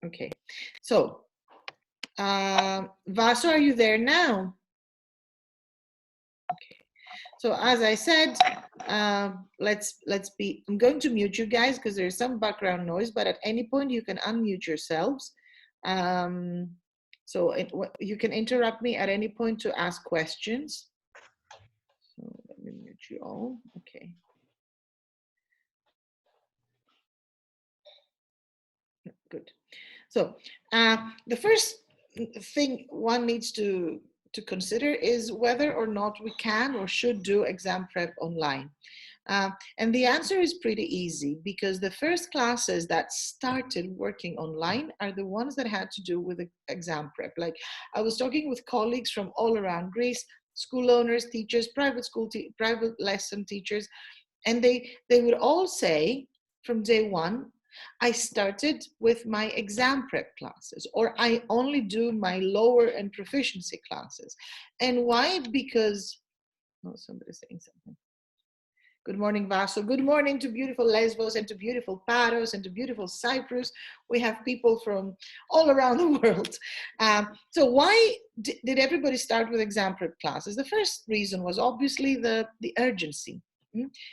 Okay, so Vasu, are you there now? Okay, so as I said, let's be, I'm going to mute you guys because there's some background noise, but at any point you can unmute yourselves. So you can interrupt me at any point to ask questions. So let me mute you all. Okay. Good. So the first thing one needs to consider is whether or not we can or should do exam prep online. And the answer is pretty easy because the first classes that started working online are the ones that had to do with exam prep. Like I was talking with colleagues from all around Greece, school owners, teachers, private school, private lesson teachers, and they would all say from day one, I started with my exam prep classes, or I only do my lower and proficiency classes. And why? Because, oh, somebody's saying something. Good morning, Vaso. Good morning to beautiful Lesbos and to beautiful Paros and to beautiful Cyprus. We have people from all around the world. So why did everybody start with exam prep classes? The first reason was obviously the urgency.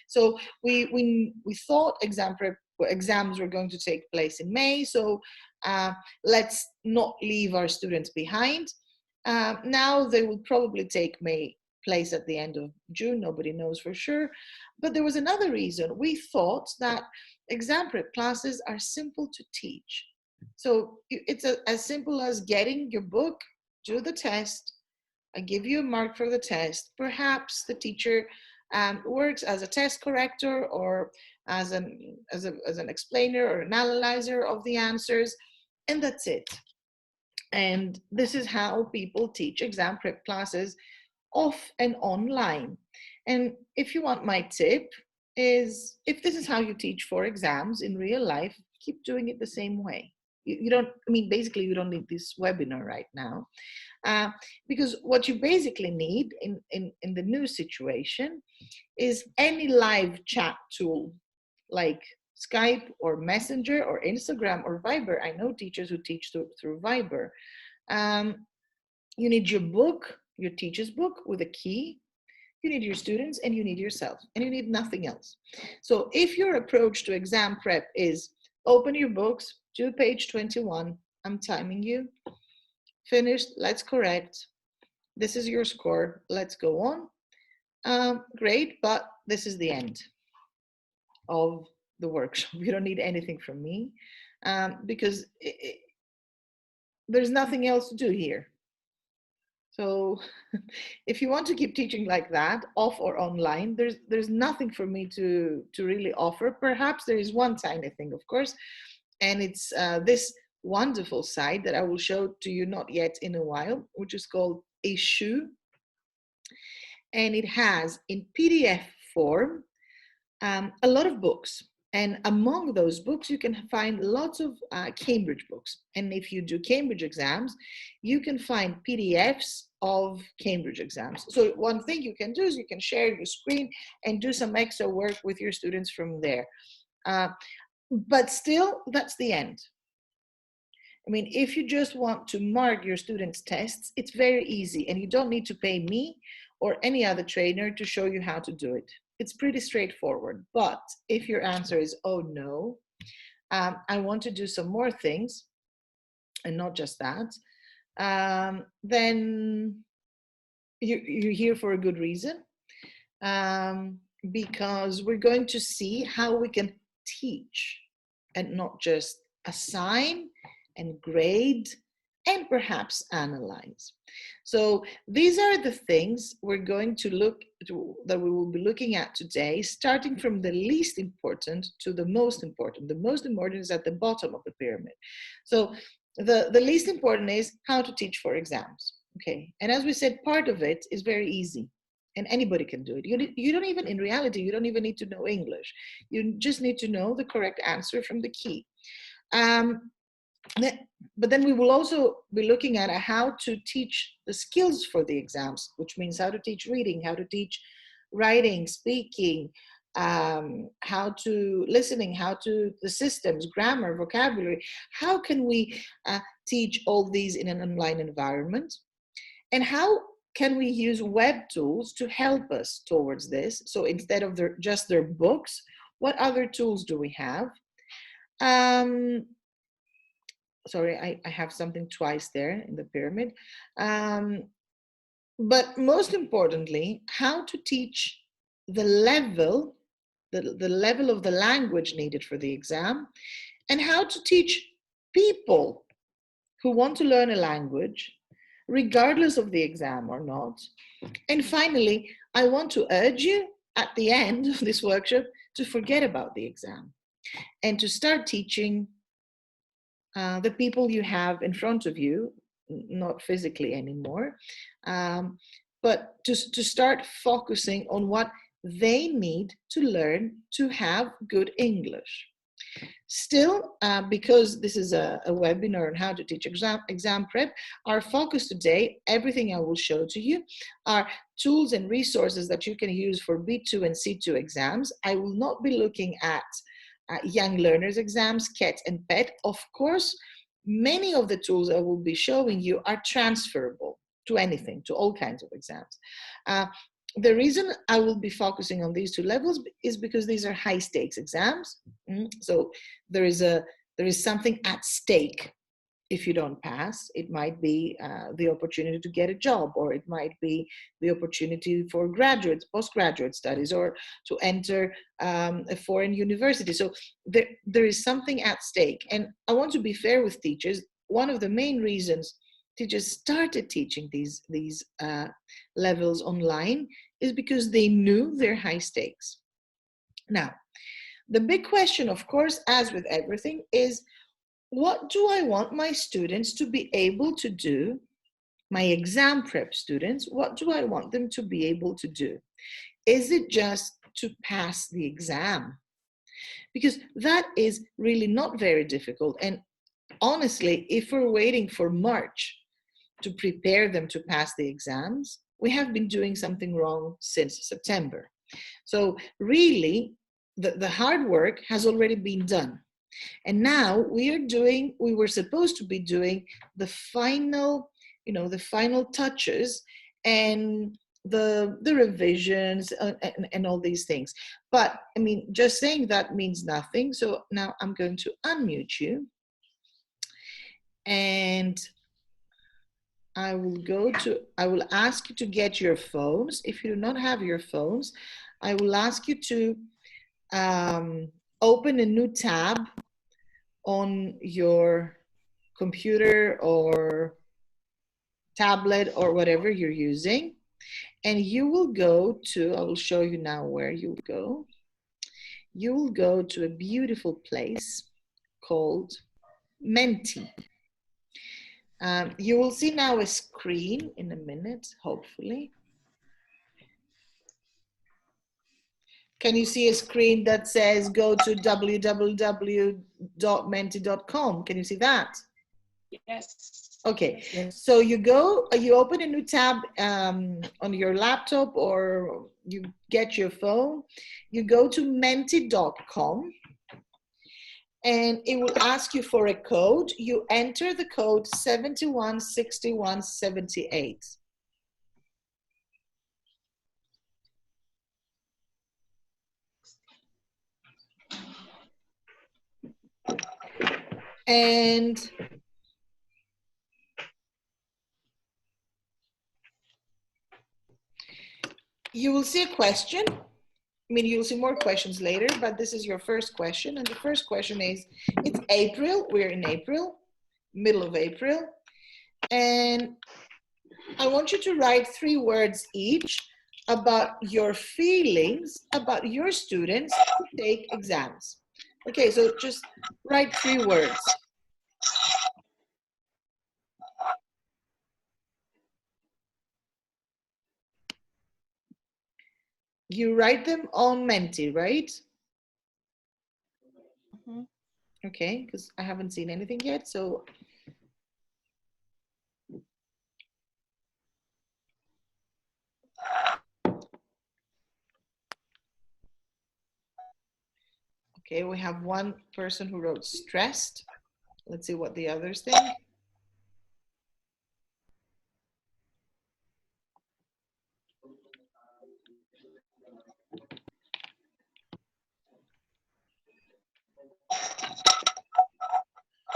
So we thought exams were going to take place in May, so let's not leave our students behind. Now they will probably take place at the end of June, nobody knows for sure. But there was another reason. We thought that exam prep classes are simple to teach. So it's as simple as getting your book, do the test, I give you a mark for the test. Perhaps the teacher works as a test corrector or as an explainer or an analyzer of the answers, and that's it. And this is how people teach exam prep classes off and online. And if you want my tip, is if this is how you teach for exams in real life, keep doing it the same way. You don't, I mean, basically you don't need this webinar right now. Because what you basically need in the new situation is any live chat tool like Skype or Messenger or Instagram or Viber. I know teachers who teach through Viber. You need your book, your teacher's book with a key. You need your students and you need yourself, and you need nothing else. So if your approach to exam prep is open your books, do page 21, I'm timing you, finished, let's correct, this is your score, let's go on. Great, but this is the end of the workshop. You don't need anything from me because there's nothing else to do here. So if you want to keep teaching like that, off or online, there's nothing for me to really offer. Perhaps there is one tiny thing, of course, and it's this wonderful site that I will show to you not yet in a while, which is called Issue. And it has in PDF form a lot of books. And among those books, you can find lots of Cambridge books. And if you do Cambridge exams, you can find PDFs of Cambridge exams. So one thing you can do is you can share your screen and do some extra work with your students from there. But still, that's the end. I mean, if you just want to mark your students' tests, it's very easy and you don't need to pay me or any other trainer to show you how to do it. It's pretty straightforward. But if your answer is, oh no, I want to do some more things and not just that, then you're here for a good reason, because we're going to see how we can teach and not just assign and grade and perhaps analyze. So these are the things we're going to that we will be looking at today, starting from the least important to the most important. The most important is at the bottom of the pyramid. So the least important is how to teach for exams. Okay, and as we said, part of it is very easy and anybody can do it. You don't even, in reality, you don't even need to know English. You just need to know the correct answer from the key. But then we will also be looking at how to teach the skills for the exams, which means how to teach reading, how to teach writing, speaking, how to listening, how to the systems, grammar, vocabulary. How can we teach all these in an online environment? And how can we use web tools to help us towards this? So instead of just their books, what other tools do we have? Sorry, I have something twice there in the pyramid. But most importantly, how to teach the level, the level of the language needed for the exam, and how to teach people who want to learn a language, regardless of the exam or not. And finally, I want to urge you at the end of this workshop to forget about the exam and to start teaching the people you have in front of you, not physically anymore, but to start focusing on what they need to learn to have good English. Still, because this is a webinar on how to teach exam prep, our focus today, everything I will show to you, are tools and resources that you can use for B2 and C2 exams. I will not be looking at young learners exams, CET and PET. Of course, many of the tools I will be showing you are transferable to anything, to all kinds of exams. The reason I will be focusing on these two levels is because these are high stakes exams. So there is something at stake. If you don't pass, it might be the opportunity to get a job, or it might be the opportunity for graduate, postgraduate studies, or to enter a foreign university. So there is something at stake. And I want to be fair with teachers. One of the main reasons teachers started teaching these levels online is because they knew they're high stakes. Now, the big question, of course, as with everything, is what do I want my students to be able to do, my exam prep students, what do I want them to be able to do? Is it just to pass the exam? Because that is really not very difficult. And honestly, if we're waiting for March to prepare them to pass the exams, we have been doing something wrong since September. So really, the hard work has already been done. And now we were supposed to be doing the final, the final touches and the revisions and all these things. But I mean, just saying that means nothing. So now I'm going to unmute you. And I will ask you to get your phones. If you do not have your phones, I will ask you to open a new tab on your computer or tablet or whatever you're using. And you will go to, I will show you now where you will go. You will go to a beautiful place called Menti. You will see now a screen in a minute, hopefully. Can you see a screen that says go to www.menti.com? Can you see that? Yes. Okay, yes. So you open a new tab on your laptop, or you get your phone, you go to menti.com, and it will ask you for a code. You enter the code 716178. And you will see a question. I mean, you'll see more questions later, but this is your first question. And the first question is, it's April, we're in April, middle of April. And I want you to write 3 words each about your feelings about your students who take exams. Okay, so just write 3 words. You write them on Menti, right? Mm-hmm. Okay, because I haven't seen anything yet, so. Okay, we have one person who wrote stressed. Let's see what the others think.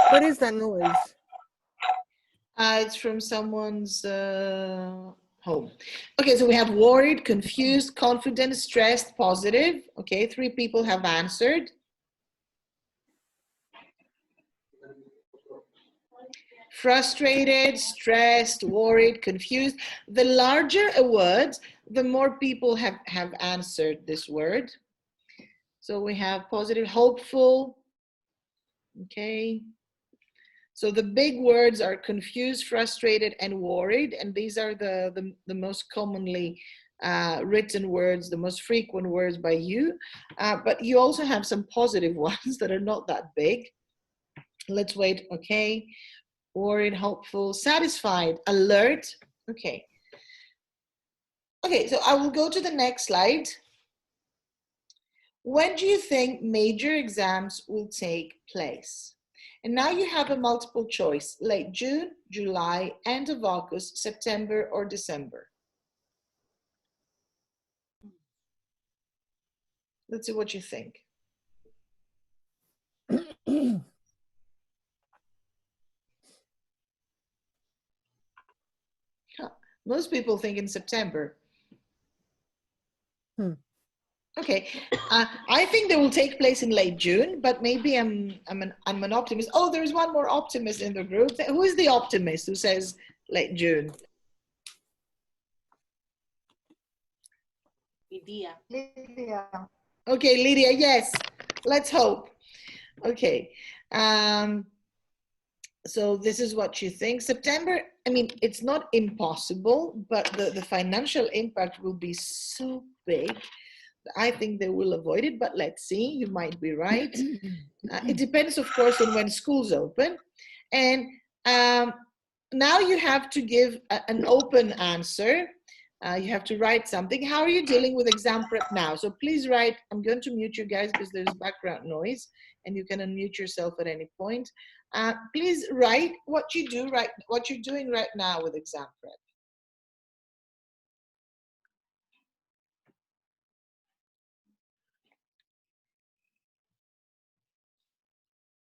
What is that noise? It's from someone's home. Okay, so we have worried, confused, confident, stressed, positive. Okay, 3 people have answered. Frustrated, stressed, worried, confused. The larger a word, the more people have answered this word. So we have positive, hopeful. Okay. So the big words are confused, frustrated, and worried. And these are the most commonly written words, the most frequent words by you. But you also have some positive ones that are not that big. Let's wait. Okay. Worried, hopeful, satisfied, alert. Okay. Okay, so I will go to the next slide. When do you think major exams will take place? And now you have a multiple choice: late June, July, end of August, September, or December. Let's see what you think. Most people think in September. Okay, I think they will take place in late June, but maybe I'm an optimist. Oh, there's one more optimist in the group. Who is the optimist who says late June? Lydia. Lydia. Okay, Lydia, yes. Let's hope. Okay. So this is what you think. September, I mean, it's not impossible, but the financial impact will be so big. I think they will avoid it, but let's see. You might be right. It depends, of course, on when schools open. And now you have to give an open answer. You have to write something. How are you dealing with exam prep now? So please write. I'm going to mute you guys because there's background noise, and you can unmute yourself at any point. Please write what you do what you're doing right now with exam prep.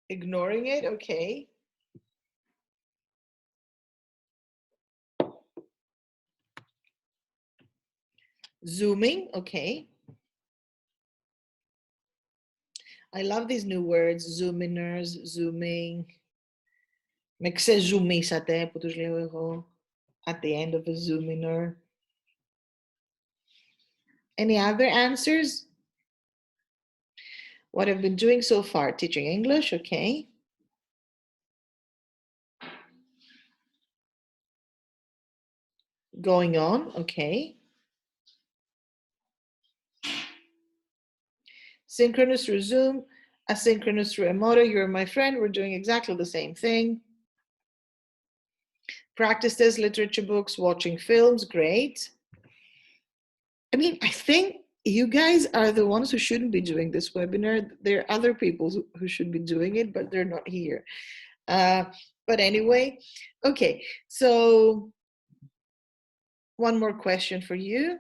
Ignoring it, okay. Zooming, okay. I love these new words, zoominers, zooming. Με ξεζουμίσατε που τους λέω εγώ at the end of a zoominer. Any other answers? What I've been doing so far, teaching English, okay. Going on, okay. Synchronous through Zoom, asynchronous through Edmodo. You're my friend. We're doing exactly the same thing. Practice this, literature books, watching films, great. I mean, I think you guys are the ones who shouldn't be doing this webinar. There are other people who should be doing it, but they're not here. But anyway, okay, so one more question for you.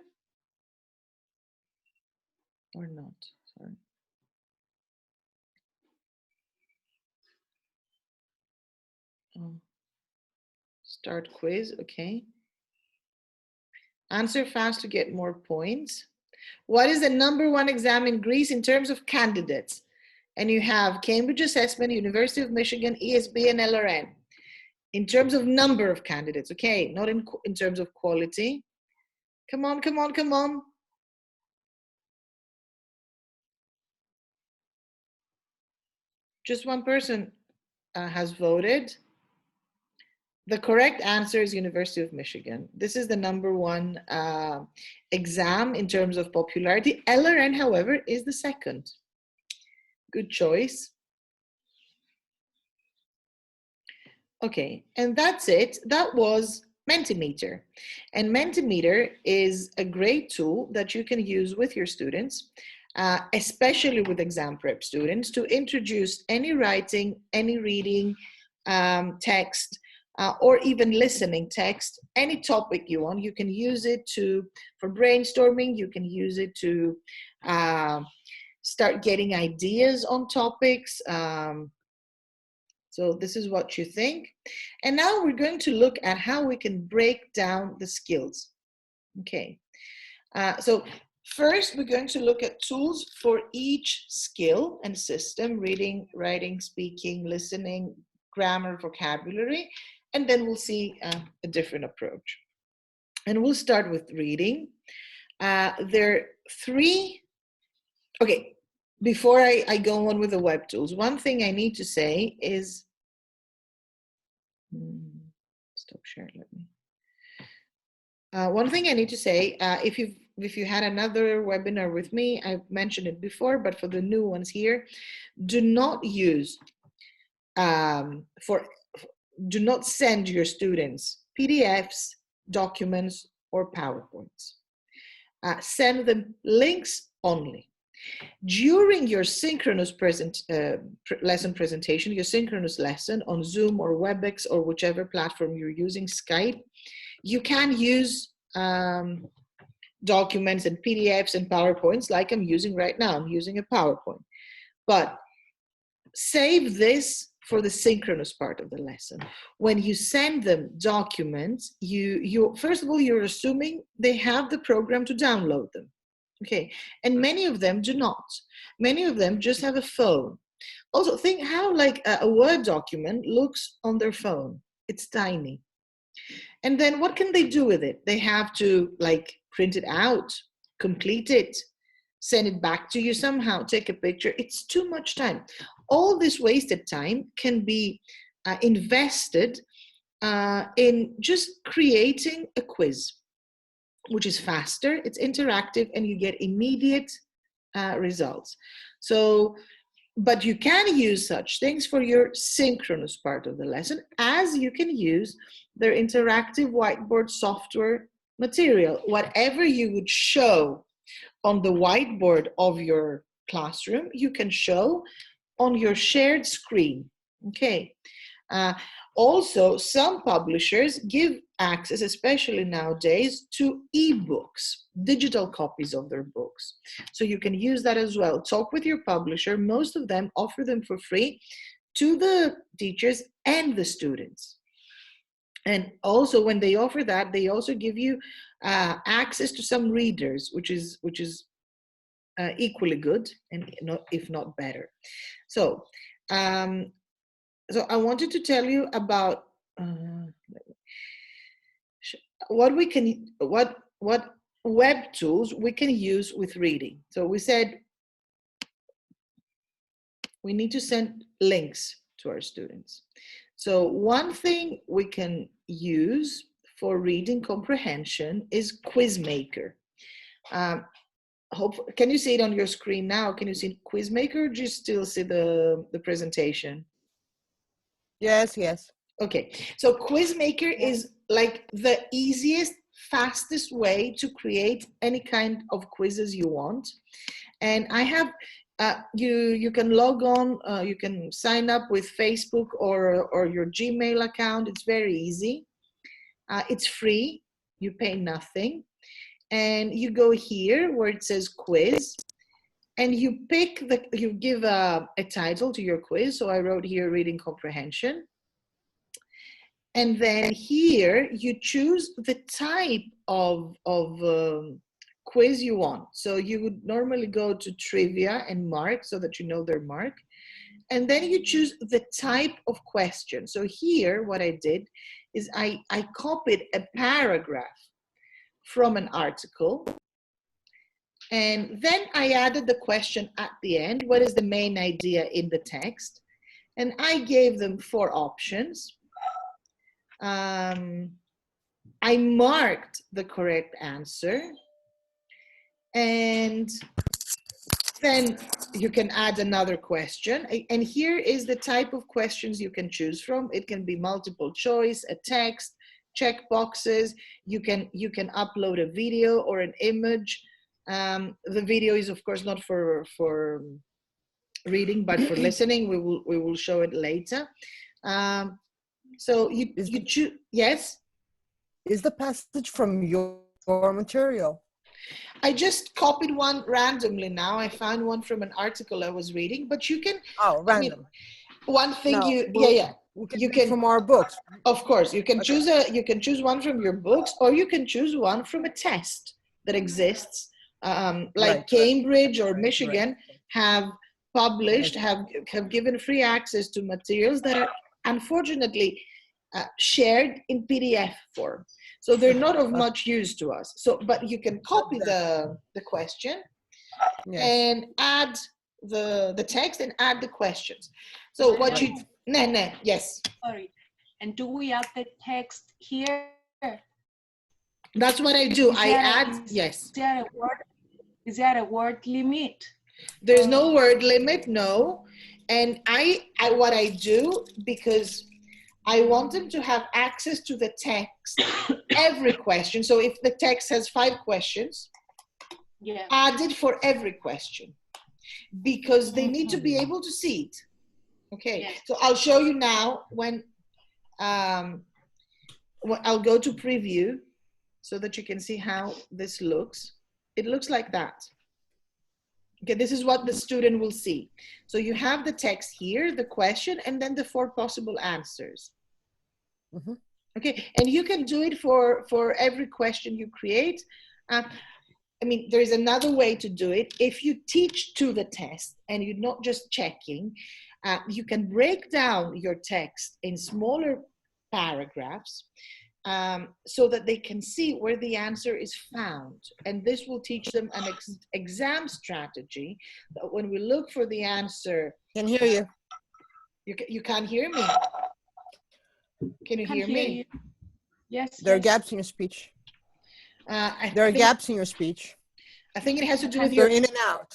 Or not, sorry. Oh. Start quiz, okay. Answer fast to get more points. What is the #1 exam in Greece in terms of candidates? And you have Cambridge Assessment, University of Michigan, ESB, and LRN. In terms of number of candidates, okay, not in terms of quality. Come on, come on, come on. Just one person has voted. The correct answer is University of Michigan. This is the #1 exam in terms of popularity. LRN, however, is the second. Good choice. Okay, and that's it. That was Mentimeter. And Mentimeter is a great tool that you can use with your students. especially with exam prep students, to introduce any writing, any reading text, or even listening text, any topic you want. You can use it for brainstorming. You can use it to start getting ideas on topics. So this is what you think. And now we're going to look at how we can break down the skills. Okay. So first, we're going to look at tools for each skill and system: reading, writing, speaking, listening, grammar, vocabulary, and then we'll see a different approach. And we'll start with reading. There are three. Okay, before I go on with the web tools, one thing I need to say is, stop share, let me. One thing I need to say, if you had another webinar with me, I've mentioned it before, but for the new ones here, do not use, do not send your students PDFs, documents, or PowerPoints. Send them links only. During your synchronous lesson presentation, your synchronous lesson on Zoom or WebEx or whichever platform you're using, Skype, you can use documents and PDFs and PowerPoints like I'm using right now. I'm using a PowerPoint. But save this for the synchronous part of the lesson. When you send them documents, you first of all, you're assuming they have the program to download them. Okay, and many of them do not. Many of them just have a phone. Also, think how like a Word document looks on their phone. It's tiny. And then what can they do with it? They have to like print it out, complete it, send it back to you somehow, take a picture. It's too much time. All this wasted time can be invested in just creating a quiz, which is faster, it's interactive, and you get immediate results. So, but you can use such things for your synchronous part of the lesson, as you can use their interactive whiteboard software material. Whatever you would show on the whiteboard of your classroom, you can show on your shared screen. Okay. Also, some publishers give access, especially nowadays, to ebooks, digital copies of their books. So you can use that as well. Talk with your publisher. Most of them offer them for free to the teachers and the students. And also, when they offer that, they also give you access to some readers, which is equally good, and if not better. So. So I wanted to tell you about what web tools we can use with reading. So we said we need to send links to our students. So one thing we can use for reading comprehension is Quizmaker. Can you see it on your screen now? Can you see Quizmaker, or do you still see the presentation? Yes, yes. Okay, so Quizmaker is like the easiest, fastest way to create any kind of quizzes you want. And I have, you can log on, you can sign up with Facebook or your Gmail account. It's very easy. It's free, you pay nothing. And you go here where it says quiz, and you pick you give a title to your quiz. So I wrote here reading comprehension. And then here you choose the type of quiz you want. So you would normally go to trivia and mark so that you know their mark. And then you choose the type of question. So here what I did is I copied a paragraph from an article. And then I added the question at the end. What is the main idea in the text? And I gave them 4 options. I marked the correct answer. And then you can add another question. And here is the type of questions you can choose from. It can be multiple choice, a text, check boxes. You can upload a video or an image. The video is, of course, not for reading, but for listening. We will show it later. So you choose. Yes. Is the passage from your material? I just copied one randomly now. I found one from an article I was reading, but you can. Oh, random. I mean, one thing No, you can from our books. Of course, you can Okay. choose one from your books, or you can choose one from a test that exists. Like Right. Cambridge or Right. Michigan have published, have given free access to materials that are unfortunately shared in PDF form. So they're not of much use to us. So, but you can copy the question Yes. and add the text and add the questions. So what you, yes. Sorry. And do we add the text here? That's what I do. I add, yes. Is there a word limit? There's no word limit, no. And what I do, because I want them to have access to the text, every question. So if the text has 5 questions, add it for every question, because they need to be able to see it. Okay, so I'll show you now when I'll go to preview so that you can see how this looks. It looks like that. Okay, this is what the student will see. So you have the text here, the question, and then the 4 possible answers. Mm-hmm. Okay, and you can do it for every question you create. I mean, there is another way to do it. If you teach to the test and you're not just checking, you can break down your text in smaller paragraphs so that they can see where the answer is found. And this will teach them an exam strategy that when we look for the answer. Can hear you. You can't hear me? Can you hear me? You. Yes. There are gaps in your speech. There are gaps in your speech. I think it has to do with your. They're in and out.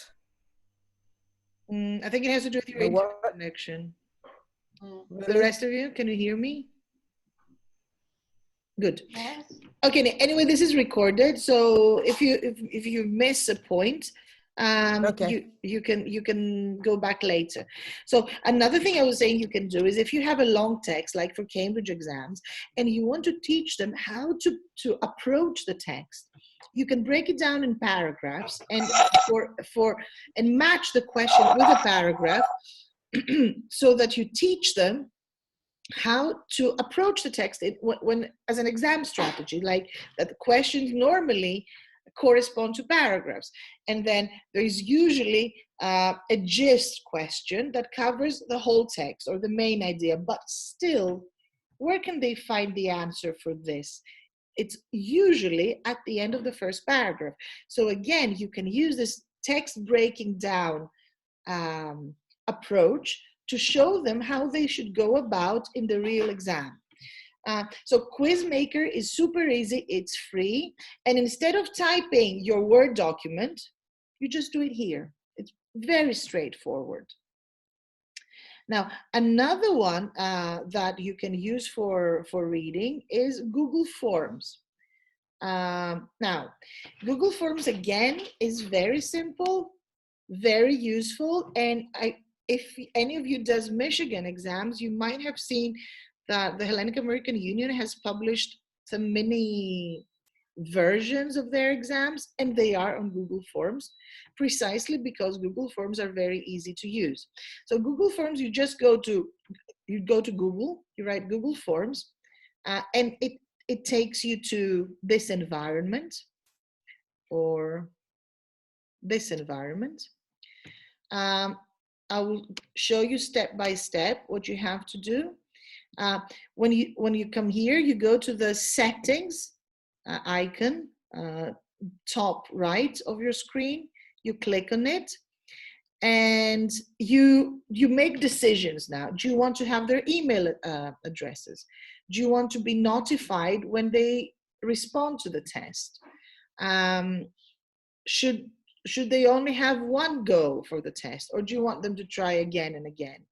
I think it has to do with your internet connection. Really? The rest of you, can you hear me? Good. Yes. Okay. Anyway, this is recorded, so if you miss a point, you can go back later. So another thing I was saying you can do is, if you have a long text, like for Cambridge exams, and you want to teach them how to approach the text, you can break it down in paragraphs and match the question with a paragraph so that you teach them how to approach the text when as an exam strategy, like that the questions normally correspond to paragraphs, and then there is usually a gist question that covers the whole text or the main idea, but still, where can they find the answer for this? It's usually at the end of the first paragraph. So again, you can use this text breaking down approach to show them how they should go about in the real exam. So Quizmaker is super easy, it's free, and instead of typing your Word document, you just do it here. It's very straightforward. Now, another one that you can use for reading is Google Forms. Now, Google Forms, again, is very simple, very useful, and if any of you does Michigan exams, you might have seen that the Hellenic American Union has published some mini versions of their exams, and they are on Google Forms, precisely because Google Forms are very easy to use. So Google Forms, you just go to Google, you write Google Forms, and it takes you to this environment or this environment. I will show you step by step what you have to do. When you come here, you go to the settings icon, top right of your screen. You click on it, and you make decisions now. Do you want to have their email addresses? Do you want to be notified when they respond to the test? Should they only have one go for the test, or do you want them to try again and again?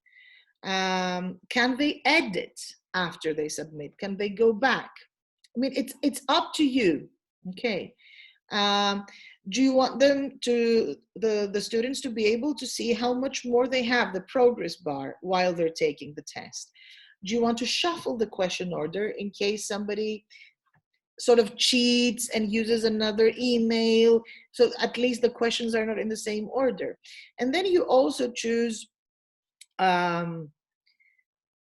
Can they edit after they submit? Can they go back? I mean, it's up to you. Okay. Do you want them to, the students to be able to see how much more they have, the progress bar, while they're taking the test? Do you want to shuffle the question order in case somebody sort of cheats and uses another email, so at least the questions are not in the same order? And then you also choose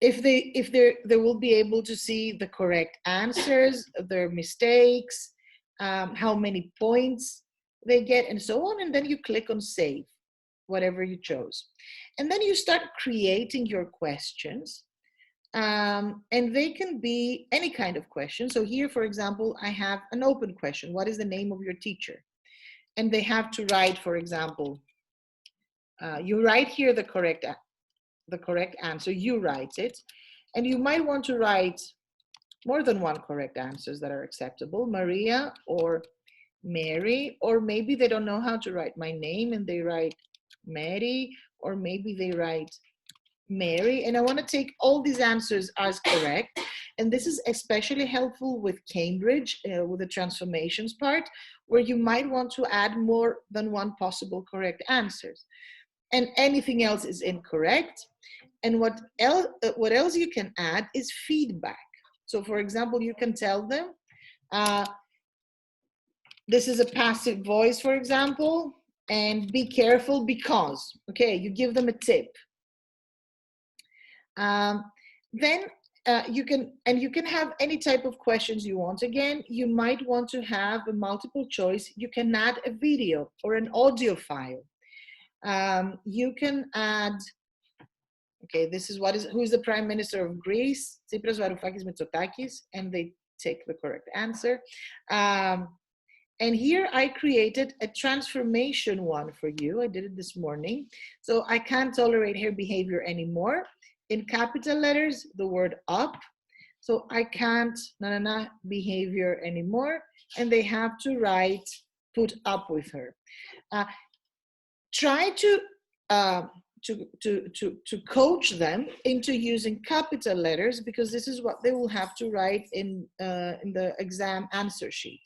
if they will be able to see the correct answers, their mistakes, how many points they get, and so on. And then you click on save, whatever you chose. And then you start creating your questions. And they can be any kind of question. So here, for example, I have an open question. What is the name of your teacher? And they have to write, for example, you write here the correct answer, you write it. And you might want to write more than one correct answers that are acceptable, Maria or Mary, or maybe they don't know how to write my name and they write Mary, or maybe they write Mary. And I want to take all these answers as correct. And this is especially helpful with Cambridge, with the transformations part, where you might want to add more than one possible correct answers. And anything else is incorrect. And what else you can add is feedback. So for example, you can tell them, this is a passive voice, for example, and be careful because, okay, you give them a tip. Then you can have any type of questions you want. Again, you might want to have a multiple choice. You can add a video or an audio file. You can add, okay, this is who is the Prime Minister of Greece? Tsipras, Varoufakis, Mitsotakis, and they take the correct answer. And here I created a transformation one for you. I did it this morning. So I can't tolerate her behavior anymore. In capital letters, the word up. So I can't behavior anymore. And they have to write, put up with her. Try to coach them into using capital letters, because this is what they will have to write in the exam answer sheet.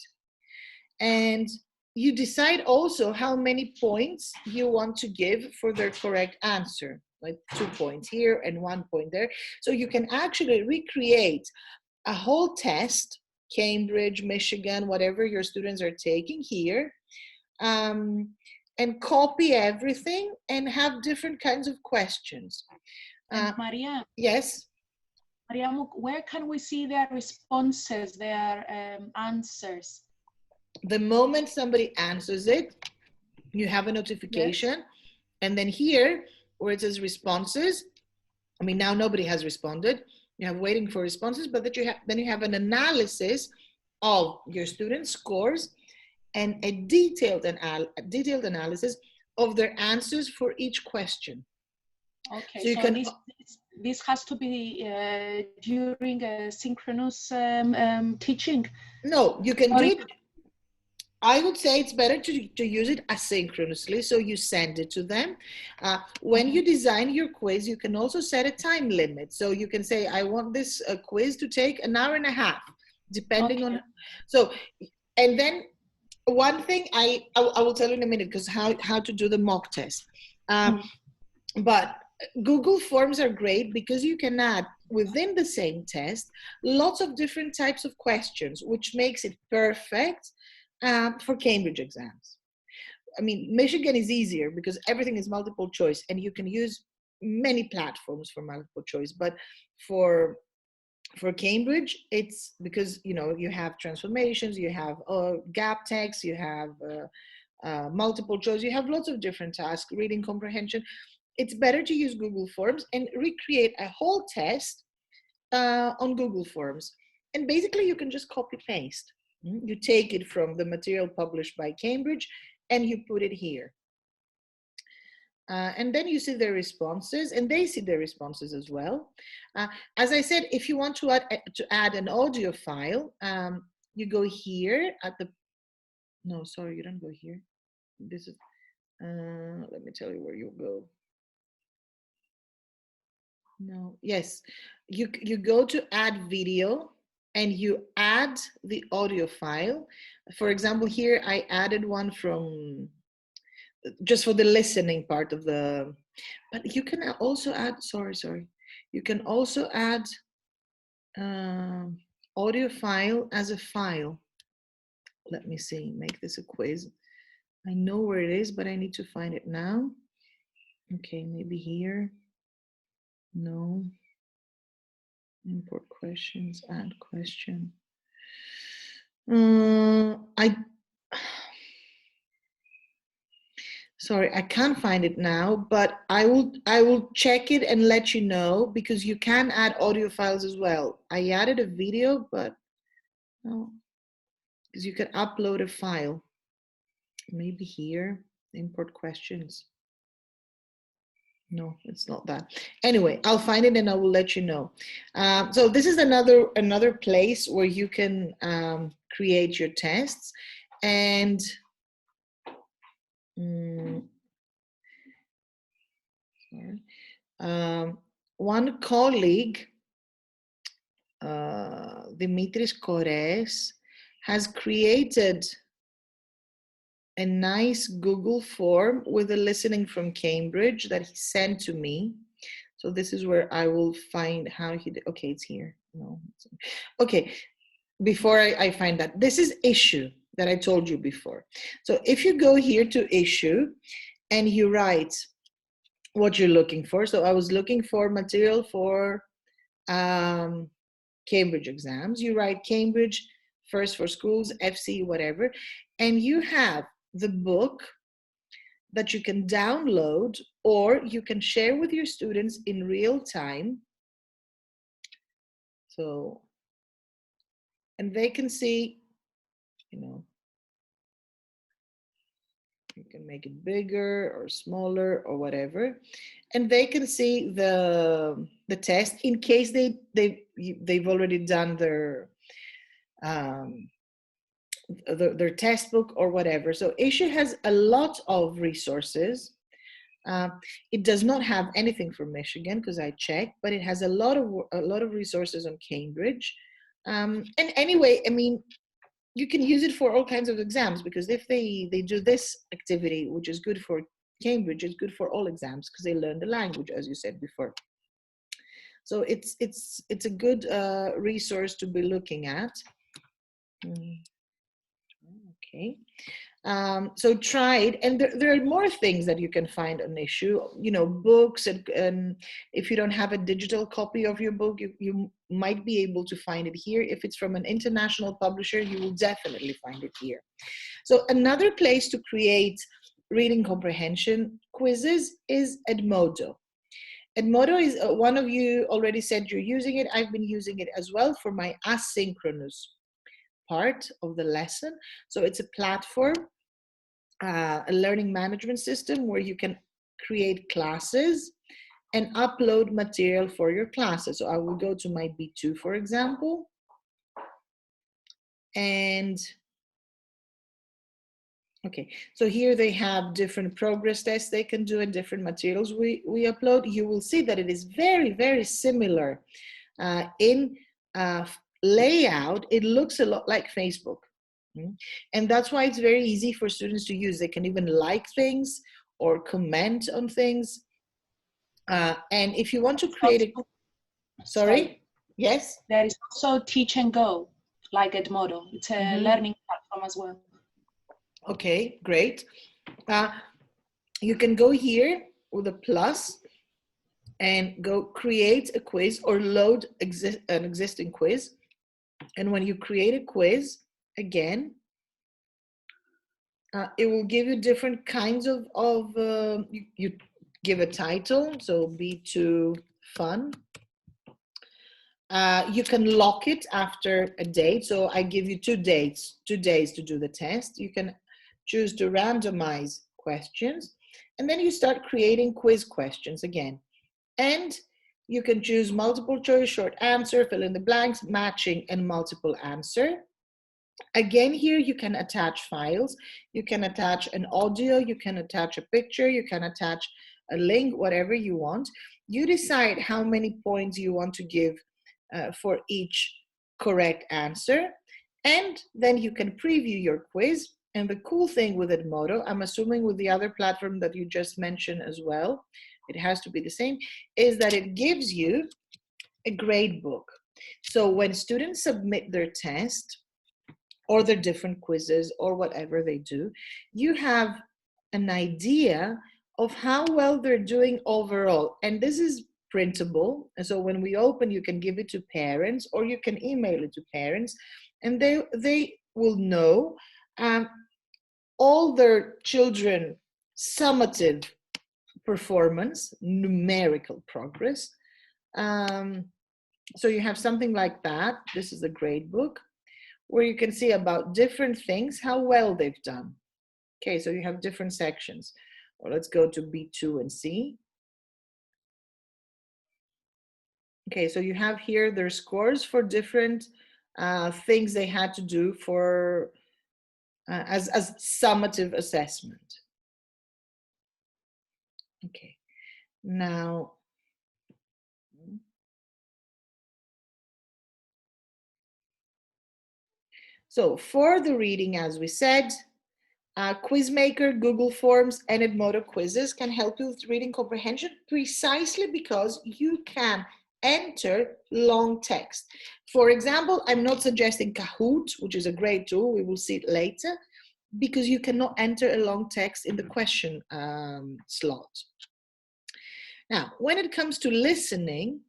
And you decide also how many points you want to give for their correct answer, like 2 points here and 1 point there. So you can actually recreate a whole test, Cambridge, Michigan, whatever your students are taking here, and copy everything and have different kinds of questions. Maria? Yes? Maria, where can we see their responses, their answers? The moment somebody answers it, you have a notification. Yes. And then here, where it says responses, I mean, now nobody has responded. You have waiting for responses, but then you have an analysis of your students' scores and a detailed analysis of their answers for each question. Okay, so this has to be during a synchronous teaching? No, you can do it. I would say it's better to use it asynchronously, so you send it to them. When you design your quiz, you can also set a time limit. So you can say, I want this quiz to take an hour and a half, depending on. So, and then one thing I will tell you in a minute, because how to do the mock test. But Google Forms are great because you can add within the same test lots of different types of questions, which makes it perfect for Cambridge exams. I mean, Michigan is easier because everything is multiple choice and you can use many platforms for multiple choice. But for Cambridge, it's because, you know, you have transformations, you have gap text, you have multiple choice, you have lots of different tasks, reading comprehension. It's better to use Google Forms and recreate a whole test on Google Forms. And basically you can just copy paste. You take it from the material published by Cambridge and you put it here. And then you see their responses and they see their responses as well. As I said, if you want to add an audio file, you go here at the, no, sorry, you don't go here. This is, let me tell you where you go. No, yes, you go to add video and you add the audio file. For example, here I added one from just for the listening part of the, but you can also add, sorry. You can also add audio file as a file. Let me see, make this a quiz. I know where it is, but I need to find it now. Okay, maybe here. No. Import questions, add question. Sorry, I can't find it now, but I will check it and let you know, because you can add audio files as well. I added a video, but no, because you can upload a file. Maybe here, import questions. No, it's not that. Anyway, I'll find it and I will let you know. So this is another place where you can create your tests. And one colleague, Dimitris Kores, has created a nice Google form with a listening from Cambridge that he sent to me. So this is where I will find how he did. Okay, it's here. No. Okay, before I find that, this is issue that I told you before. So if you go here to issue and you write what you're looking for. So I was looking for material for Cambridge exams. You write Cambridge, first for schools, FC, whatever, and you have the book that you can download or you can share with your students in real time. So, and they can see, you know, you can make it bigger or smaller or whatever, and they can see the test in case they've already done their test book or whatever. So Issue has a lot of resources. It does not have anything for Michigan because I checked, but it has a lot of resources on Cambridge. And anyway, I mean, you can use it for all kinds of exams, because if they do this activity, which is good for Cambridge, it's good for all exams because they learn the language, as you said before. So it's a good resource to be looking at. Okay. So try it, and there are more things that you can find on Issue, you know, books, and if you don't have a digital copy of your book, you might be able to find it here. If it's from an international publisher, you will definitely find it here. So another place to create reading comprehension quizzes is Edmodo. Edmodo is, one of you already said you're using it. I've been using it as well for my asynchronous part of the lesson. So it's a platform, a learning management system where you can create classes and upload material for your classes. So I will go to my B2, for example, and okay, so here they have different progress tests they can do and different materials we upload. You will see that it is very, very similar in layout. It looks a lot like Facebook. And that's why it's very easy for students to use. They can even like things or comment on things. And if you want to create a, sorry, yes? There is also Teach and Go, like Edmodo. It's a learning platform as well. Okay, great. You can go here with a plus and go create a quiz or load an existing quiz. And when you create a quiz, again, it will give you different kinds of you give a title, so B2 fun. You can lock it after a date. So I give you 2 days to do the test. You can choose to randomize questions, and then you start creating quiz questions again. And you can choose multiple choice, short answer, fill in the blanks, matching, and multiple answer. Again, here you can attach files. You can attach an audio, you can attach a picture, you can attach a link, whatever you want. You decide how many points you want to give for each correct answer, and then you can preview your quiz. And the cool thing with Edmodo, I'm assuming with the other platform that you just mentioned as well, it has to be the same, is that it gives you a gradebook. So when students submit their test or their different quizzes or whatever they do, you have an idea of how well they're doing overall. And this is printable. And so when we open, you can give it to parents or you can email it to parents, and they will know all their children summative performance, numerical progress. So you have something like that. This is a gradebook where you can see about different things, how well they've done. Okay, so you have different sections. Well, let's go to B2 and C. Okay, so you have here their scores for different things they had to do for as summative assessment. Okay, now, so for the reading, as we said, Quizmaker, Google Forms, and Edmodo quizzes can help you with reading comprehension precisely because you can enter long text. For example, I'm not suggesting Kahoot, which is a great tool, we will see it later, because you cannot enter a long text in the question slot. Now, when it comes to listening,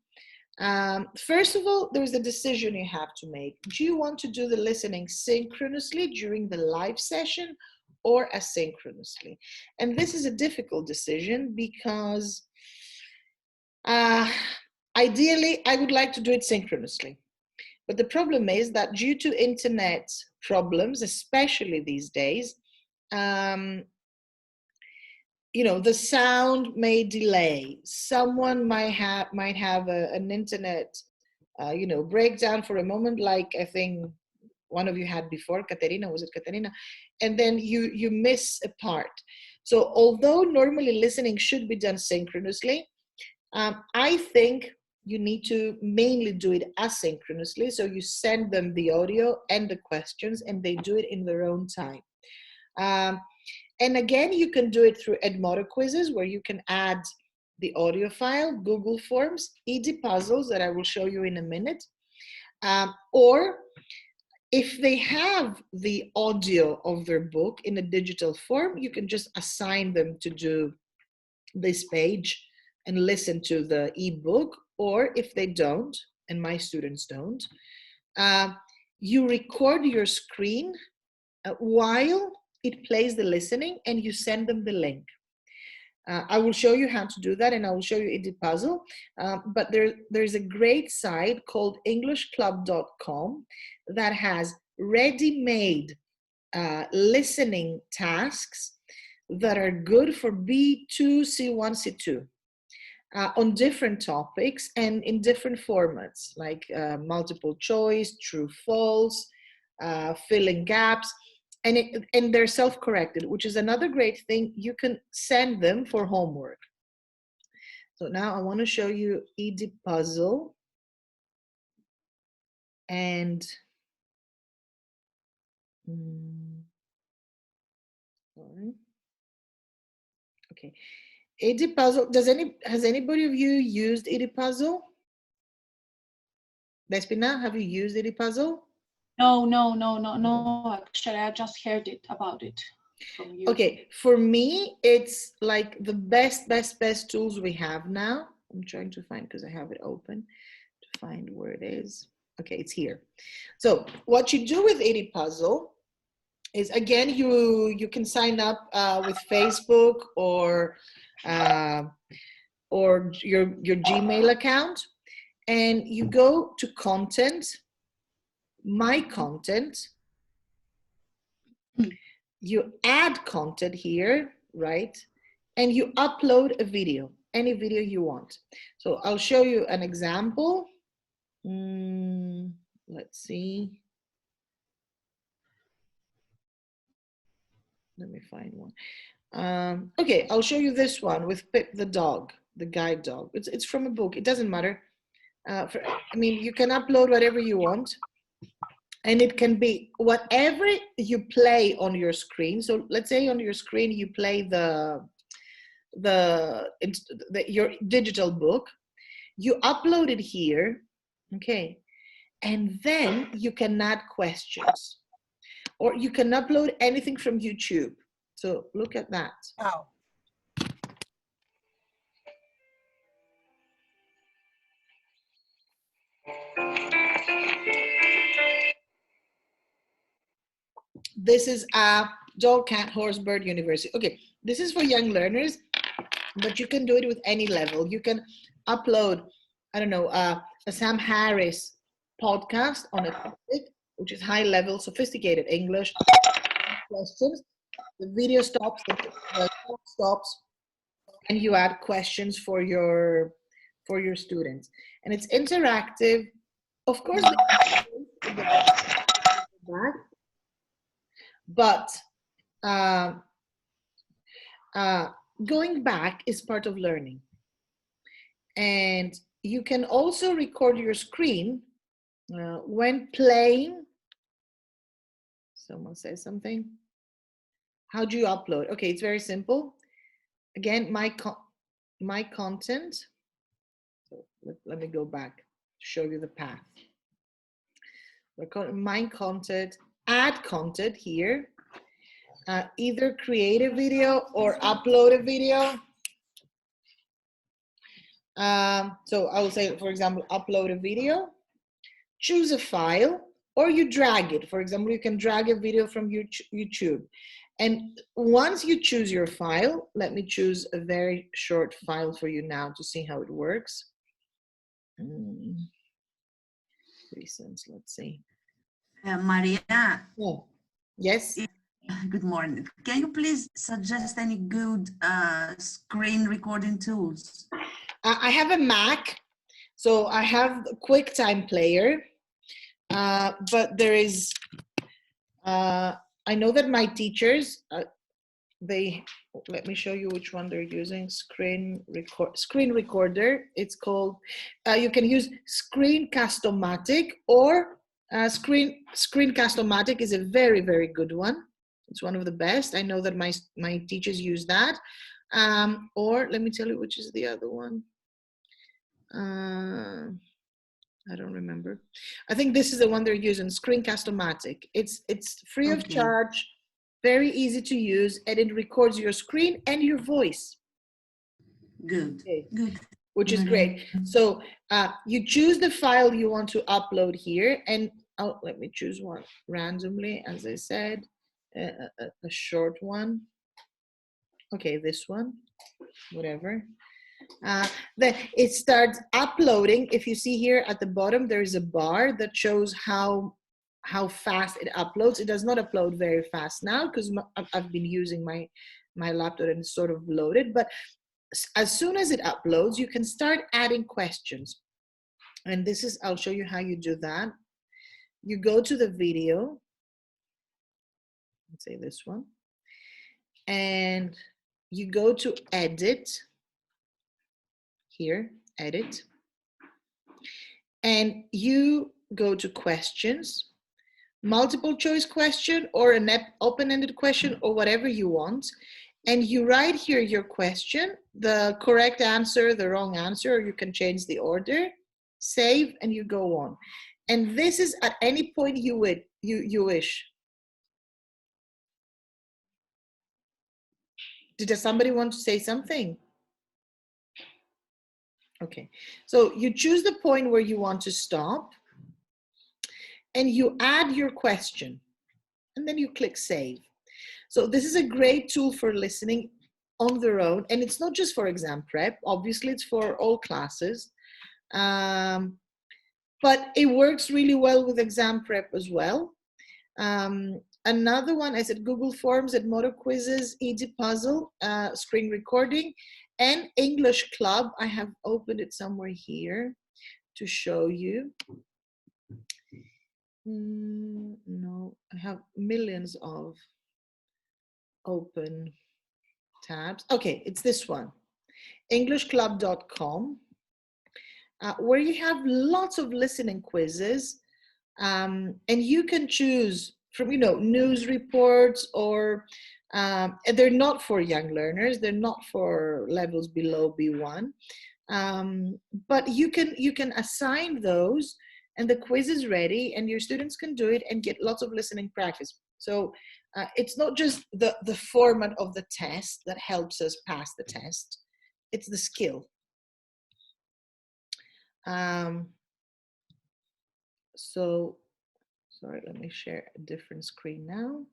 first of all, there's a decision you have to make. Do you want to do the listening synchronously during the live session or asynchronously? And this is a difficult decision because ideally, I would like to do it synchronously. But the problem is that due to internet problems, especially these days, you know, the sound may delay. Someone might have an internet, you know, breakdown for a moment, like I think one of you had before, Katerina, was it Katerina? And then you miss a part. So although normally listening should be done synchronously, I think you need to mainly do it asynchronously. So you send them the audio and the questions and they do it in their own time. And again, you can do it through Edmodo quizzes where you can add the audio file, Google Forms, Edpuzzles that I will show you in a minute. Or if they have the audio of their book in a digital form, you can just assign them to do this page and listen to the ebook. Or if they don't, and my students don't, you record your screen while it plays the listening and you send them the link. I will show you how to do that and I will show you Edpuzzle. But there's a great site called englishclub.com that has ready-made listening tasks that are good for B2, C1, C2 on different topics and in different formats, like multiple choice, true, false, filling gaps. And they're self-corrected, which is another great thing. You can send them for homework. So now I want to show you Edpuzzle. And okay, Edpuzzle. Has anybody of you used Edpuzzle? Despina, have you used Edpuzzle? No. Actually, I just heard it about it from you. Okay, for me, it's like the best tools we have now. I'm trying to find, because I have it open, to find where it is. Okay, it's here. So what you do with Edpuzzle is, again, you can sign up with Facebook or your Gmail account, and you go to content, my content. You add content here, right? And you upload a video, any video you want. So I'll show you an example. Let's see. Let me find one. Okay, I'll show you this one with Pip the dog, the guide dog. It's from a book. It doesn't matter. I mean, you can upload whatever you want. And it can be whatever you play on your screen. So let's say on your screen you play your digital book. You upload it here, okay, and then you can add questions, or you can upload anything from YouTube. So look at that. Oh. This is a dog, cat, horse, bird, university. Okay, this is for young learners, but you can do it with any level. You can upload, I don't know, a Sam Harris podcast on a topic, which is high level, sophisticated English questions. The video stops, the talk stops, and you add questions for your students. And it's interactive. Of course, but going back is part of learning. And you can also record your screen when playing. Someone says something. How do you upload? Okay, it's very simple. Again, my content. So let me go back to show you the path. My content, add content here. Either create a video or upload a video. So I will say, for example, upload a video, choose a file, or you drag it. For example, you can drag a video from YouTube. And once you choose your file, let me choose a very short file for you now to see how it works. Recent, let's see. Maria. Oh, yes. Good morning. Can you please suggest any good screen recording tools? I have a Mac, so I have a QuickTime Player, but there is, I know that my teachers, let me show you which one they're using, screen recorder. It's called, you can use Screencast-O-Matic, or Screencast-O-Matic is a very, very good one. It's one of the best. I know that my teachers use that. Or let me tell you which is the other one. I don't remember. I think this is the one they're using, Screencast-O-Matic. It's free of charge, very easy to use, and it records your screen and your voice. Good, good. Which is great. So you choose the file you want to upload here, and let me choose one randomly, as I said, a short one. Okay, this one, whatever. Then it starts uploading. If you see here at the bottom, there is a bar that shows how fast it uploads. It does not upload very fast now because I've been using my laptop and it's sort of loaded. But as soon as it uploads, you can start adding questions. And this is, I'll show you how you do that. You go to the video. Let's say this one. And you go to edit. Here, edit. And you go to questions, multiple choice question or an open-ended question or whatever you want. And you write here your question, the correct answer, the wrong answer, or you can change the order, save, and you go on. And this is at any point you wish. Did somebody want to say something? Okay, so you choose the point where you want to stop and you add your question and then you click save. So this is a great tool for listening on their own, and it's not just for exam prep, obviously it's for all classes, but it works really well with exam prep as well. Another one, I said Google Forms, Edmodo quizzes, Easy Puzzle, screen recording, and English Club. I have opened it somewhere here to show you. No, I have millions of open tabs. Okay, it's this one, englishclub.com, where you have lots of listening quizzes And you can choose from, news reports, or and they're not for young learners. They're not for levels below B1. But you can assign those, and the quiz is ready, and your students can do it and get lots of listening practice. So it's not just the format of the test that helps us pass the test, it's the skill. So, sorry, let me share a different screen now.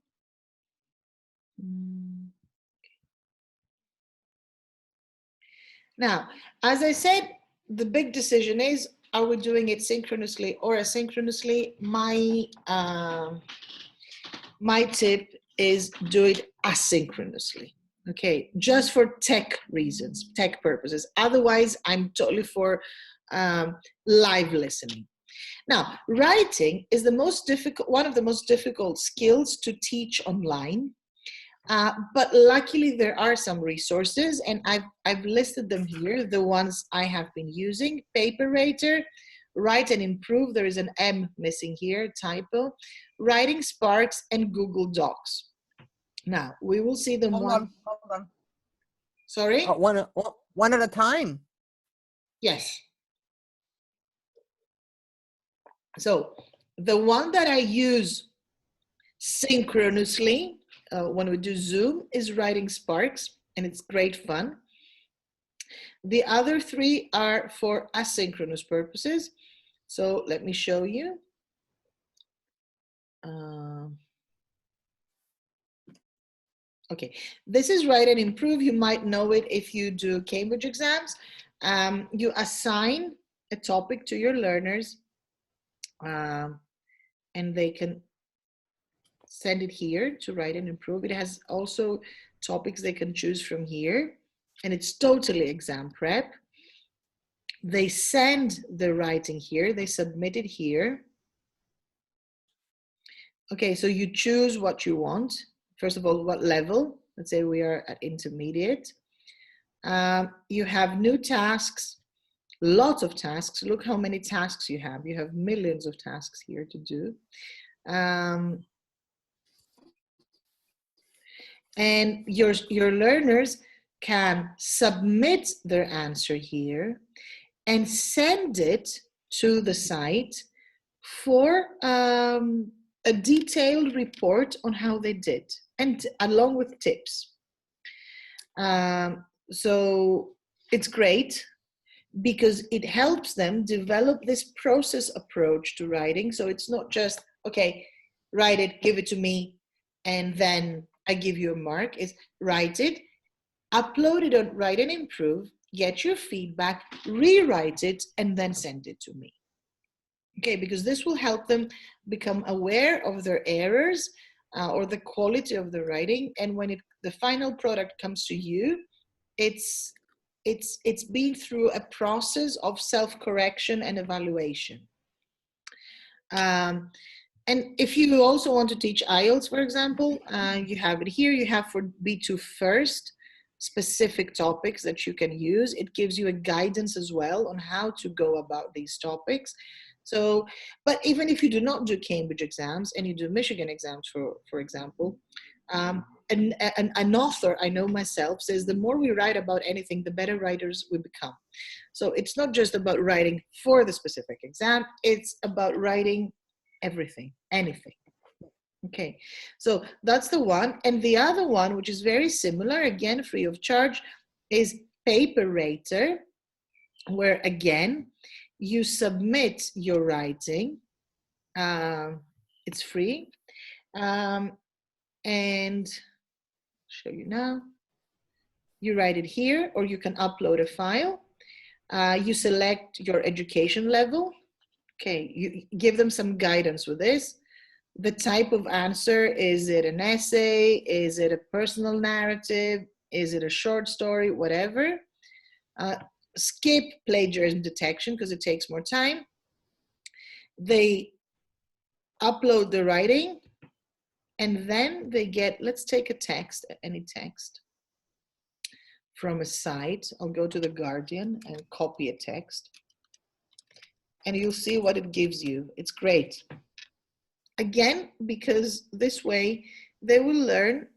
Now, as I said, the big decision is, are we doing it synchronously or asynchronously? My tip is do it asynchronously. Okay, just for tech reasons, tech purposes. Otherwise, I'm totally for live listening. Now, writing is one of the most difficult skills to teach online. But luckily there are some resources, and I've listed them here, the ones I have been using: Paperwriter, Write and Improve, there is an M missing here, typo, Writing Sparks, and Google Docs. Now, we will see them Hold on. Sorry? One at a time. Yes. So the one that I use synchronously when we do Zoom is Writing Sparks, and it's great fun. The other three are for asynchronous purposes. So let me show you. Okay, this is Write and Improve. You might know it if you do Cambridge exams. You assign a topic to your learners, and they can send it here to Write and Improve. It has also topics they can choose from here, and it's totally exam prep. They send the writing here, they submit it here. Okay, so you choose what you want. First of all, what level? Let's say we are at intermediate. You have new tasks, lots of tasks. Look how many tasks you have. You have millions of tasks here to do. And your learners can submit their answer here and send it to the site for a detailed report on how they did, and along with tips. So it's great because it helps them develop this process approach to writing. So it's not just, okay, write it, give it to me, and then I give you a mark. It's write it, upload it on Write and Improve, get your feedback, rewrite it, and then send it to me. Okay, because this will help them become aware of their errors or the quality of the writing. And when the final product comes to you, it's been through a process of self-correction and evaluation. And if you also want to teach IELTS, for example, you have it here. You have for B2 first specific topics that you can use. It gives you a guidance as well on how to go about these topics. So, but even if you do not do Cambridge exams and you do Michigan exams, for example, an author, I know myself, says the more we write about anything, the better writers we become. So it's not just about writing for the specific exam, it's about writing everything, anything. Okay, so that's the one. And the other one, which is very similar, again, free of charge, is Paperwriter, where again, you submit your writing. It's free. And show you now. You write it here, or you can upload a file. You select your education level. Okay, you give them some guidance with this. The type of answer, is it an essay? Is it a personal narrative? Is it a short story? Whatever. Skip plagiarism detection because it takes more time. They upload the writing, and then they get, let's take a text, any text from a site. I'll go to The Guardian and copy a text. And you'll see what it gives you. It's great. again, because this way they will learn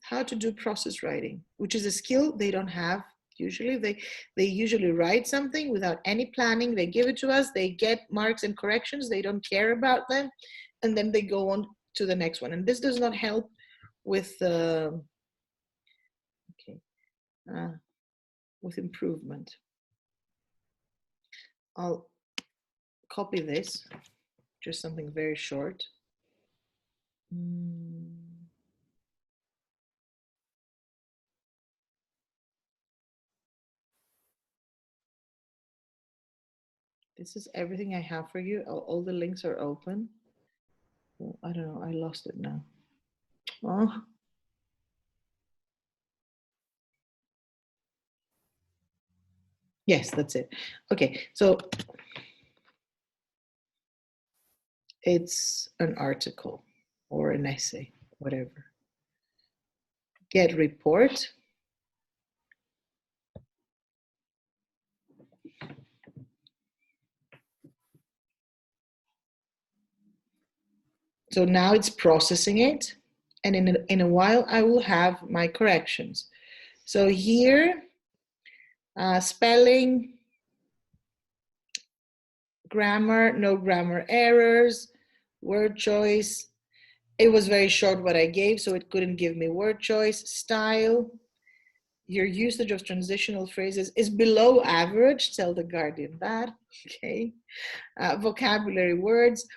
how to do process writing, which is a skill they don't have usually. They usually write something without any planning. They give it to us. They get marks and corrections. They don't care about them. And then they go on to the next one. And this does not help with, with improvement. I'll copy this, just something very short. This is everything I have for you. All the links are open. Oh, I don't know, I lost it now. Oh. Yes, that's it. Okay, so it's an article or an essay, whatever. Get report. So now it's processing it, and in a while I will have my corrections. So here, spelling, grammar, no grammar errors, word choice. It was very short what I gave, so it couldn't give me word choice. Style, your usage of transitional phrases is below average, tell the Guardian that, okay. Vocabulary words.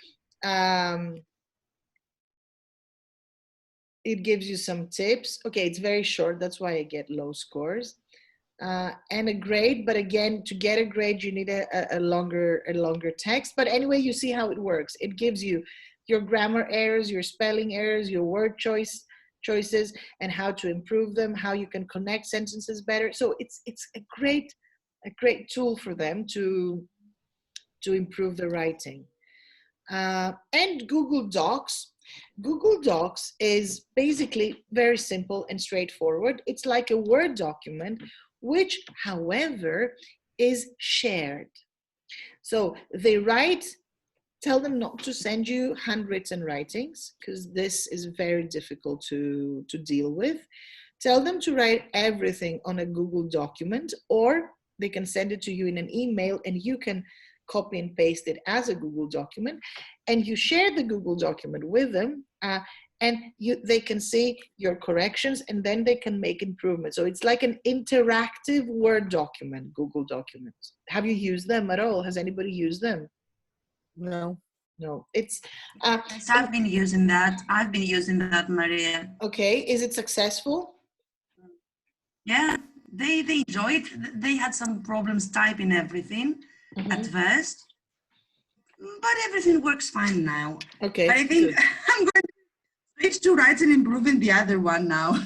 It gives you some tips. Okay, it's very short, that's why I get low scores. And a grade, but again, to get a grade, you need a longer text. But anyway, you see how it works. It gives you your grammar errors, your spelling errors, your word choices, and how to improve them, how you can connect sentences better. So it's a great tool for them to improve the writing. And Google Docs. Google Docs is basically very simple and straightforward. It's like a Word document, which, however, is shared. So they tell them not to send you handwritten writings, because this is very difficult to deal with. Tell them to write everything on a Google document, or they can send it to you in an email and you can copy and paste it as a Google document, and you share the Google document with them, and they can see your corrections, and then they can make improvements. So it's like an interactive Word document, Google documents. Have you used them at all? Has anybody used them? No. No, it's... Yes, I've been using that. I've been using that, Maria. Okay, is it successful? Yeah, they enjoy it. They had some problems typing everything at first, but everything works fine now. Okay, but I think good. I'm going to switch to write and improving the other one now.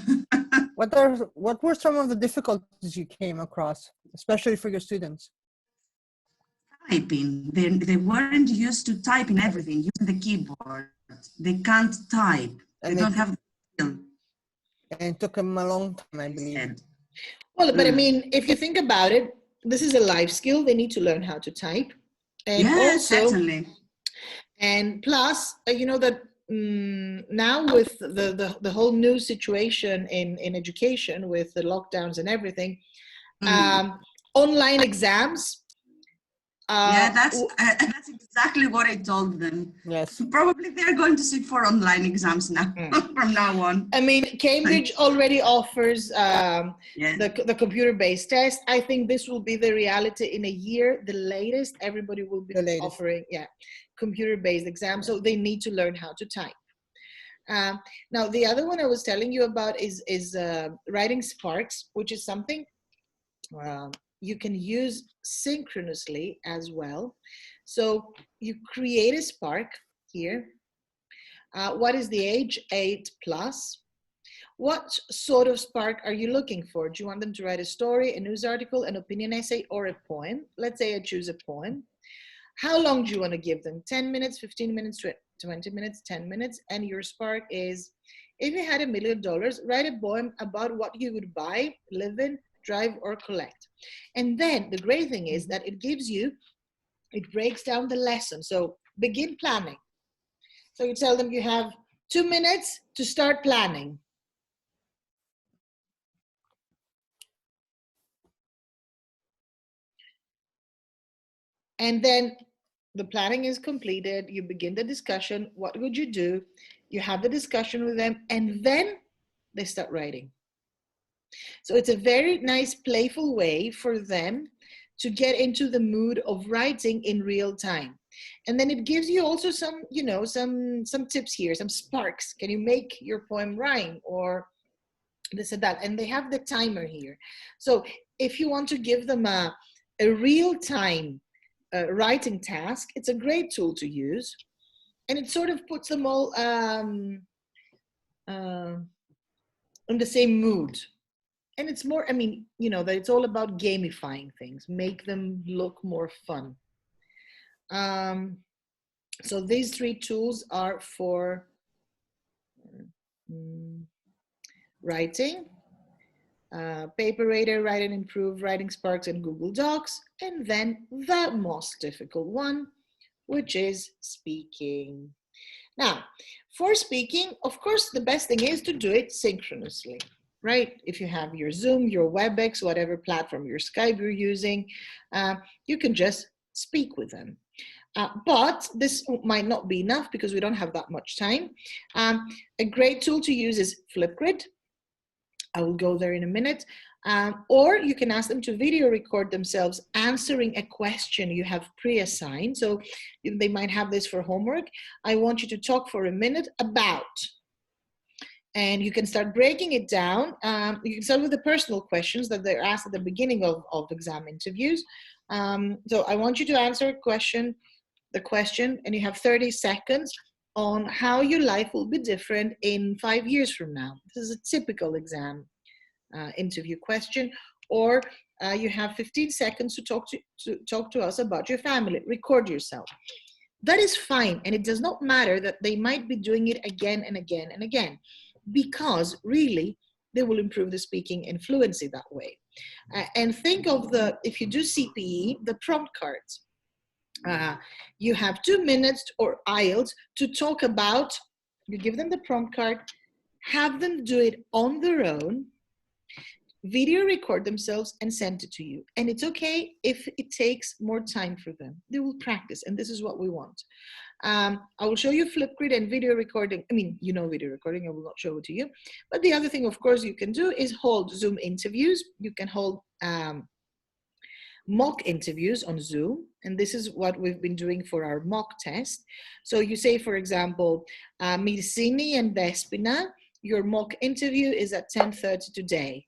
What were some of the difficulties you came across, especially for your students? Typing. They weren't used to typing everything using the keyboard. They can't type. They don't have the skill. And it took them a long time, I believe. Well, but I mean, if you think about it, this is a life skill. They need to learn how to type. And yes, also, certainly. And plus, you know that now with the whole new situation in education, with the lockdowns and everything, online exams. Yeah, that's exactly what I told them. Yes. Probably they're going to sit for online exams now, from now on. I mean, Cambridge already offers Yeah. the computer-based test. I think this will be the reality in a year, the latest. Everybody will be offering, computer-based exams. So they need to learn how to type. Now, the other one I was telling you about is writing sparks, which is something you can use synchronously as well. So you create a spark here. What is the age? 8+. What sort of spark are you looking for? Do you want them to write a story, a news article, an opinion essay, or a poem? Let's say I choose a poem. How long do you want to give them? 10 minutes, 15 minutes, 20 minutes, 10 minutes. And your spark is, if you had $1 million, write a poem about what you would buy, live in, drive, or collect. And then the great thing is that it breaks down the lesson. So begin planning. So you tell them you have 2 minutes to start planning. And then the planning is completed. You begin the discussion. What would you do? You have the discussion with them, and then they start writing. So it's a very nice, playful way for them to get into the mood of writing in real time. And then it gives you also some, you know, some tips here, some sparks. Can you make your poem rhyme or this and that? And they have the timer here. So if you want to give them a real-time writing task, it's a great tool to use. And it sort of puts them all in the same mood. And it's more, I mean, you know, that it's all about gamifying things, make them look more fun. So these 3 tools are for writing, Paper Write and Improve, Writing Sparks, and Google Docs, and then the most difficult one, which is speaking. Now, for speaking, of course, the best thing is to do it synchronously, right? If you have your Zoom, your WebEx, whatever platform, your Skype you're using, you can just speak with them. But this might not be enough because we don't have that much time. A great tool to use is Flipgrid. I will go there in a minute. Or you can ask them to video record themselves answering a question you have pre-assigned. So they might have this for homework. I want you to talk for a minute about. And you can start breaking it down. You can start with the personal questions that they're asked at the beginning of exam interviews. So I want you to answer the question, and you have 30 seconds on how your life will be different in 5 years from now. This is a typical exam interview question. Or you have 15 seconds to talk to us about your family. Record yourself. That is fine, and it does not matter that they might be doing it again and again and again, because really they will improve the speaking and fluency that way. And think of if you do CPE, the prompt cards. You have 2 minutes or IELTS to talk about. You give them the prompt card, have them do it on their own, video record themselves and send it to you. And it's okay if it takes more time for them. They will practice, and this is what we want. I will show you Flipgrid and video recording. I mean, you know video recording, I will not show it to you. But the other thing, of course, you can do is hold Zoom interviews. You can hold mock interviews on Zoom. And this is what we've been doing for our mock test. So you say, for example, Mirsini and Despina, your mock interview is at 10:30 today.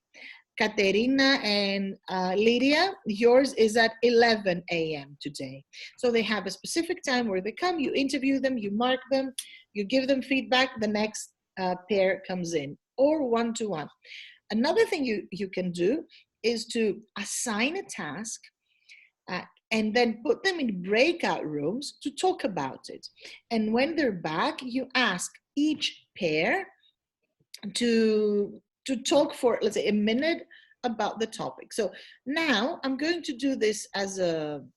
Katerina and Lydia, yours is at 11 a.m. today. So they have a specific time where they come, you interview them, you mark them, you give them feedback, the next pair comes in, or one-to-one. Another thing you can do is to assign a task and then put them in breakout rooms to talk about it. And when they're back, you ask each pair to talk for, let's say, a minute about the topic. So now I'm going to do this as an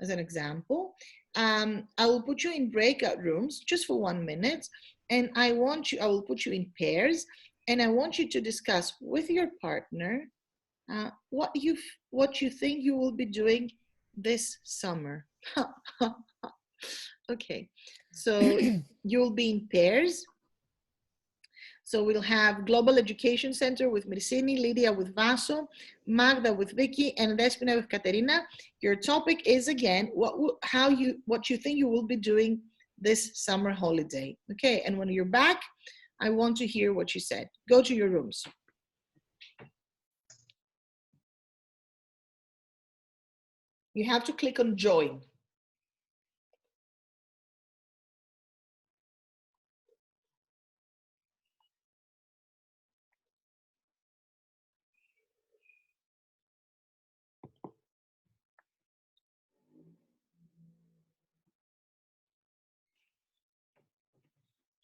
example. I will put you in breakout rooms just for 1 minute, and I will put you in pairs, and I want you to discuss with your partner what you think you will be doing this summer. Okay, so you'll be in pairs. So we'll have Global Education Center with Mirsini, Lydia with Vaso, Magda with Vicky, and Despina with Katerina. Your topic is, again, what you think you will be doing this summer holiday. Okay, and when you're back, I want to hear what you said. Go to your rooms. You have to click on join.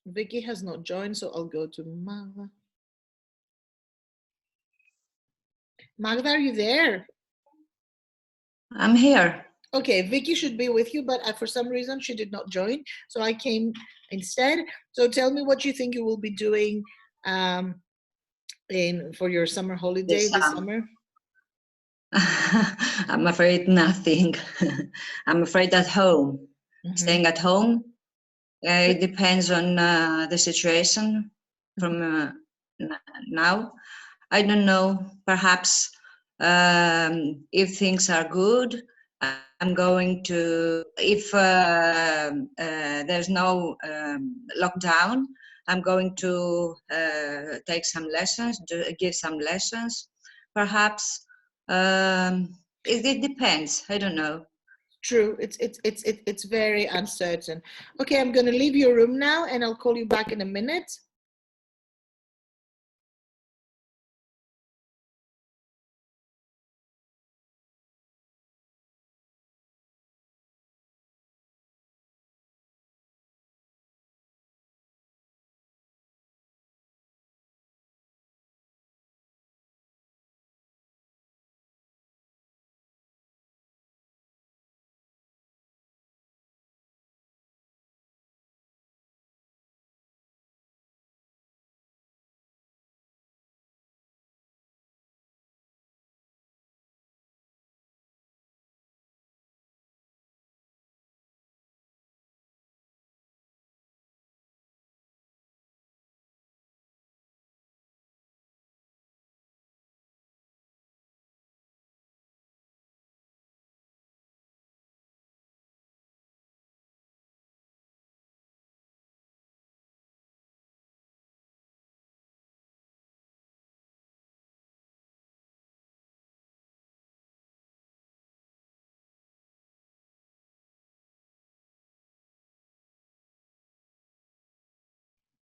Vicky has not joined, so I'll go to Magda. Magda, are you there? I'm here. Okay, Vicky should be with you, but for some reason she did not join, so I came instead. So tell me what you think you will be doing for your summer holiday this summer. I'm afraid nothing. I'm afraid at home. Staying at home. It depends on the situation from now. I don't know, perhaps if things are good, I'm going to, if there's no lockdown, I'm going to take some lessons, give some lessons, perhaps. It depends, I don't know. True, it's very uncertain. Okay, I'm going to leave your room now and I'll call you back in a minute.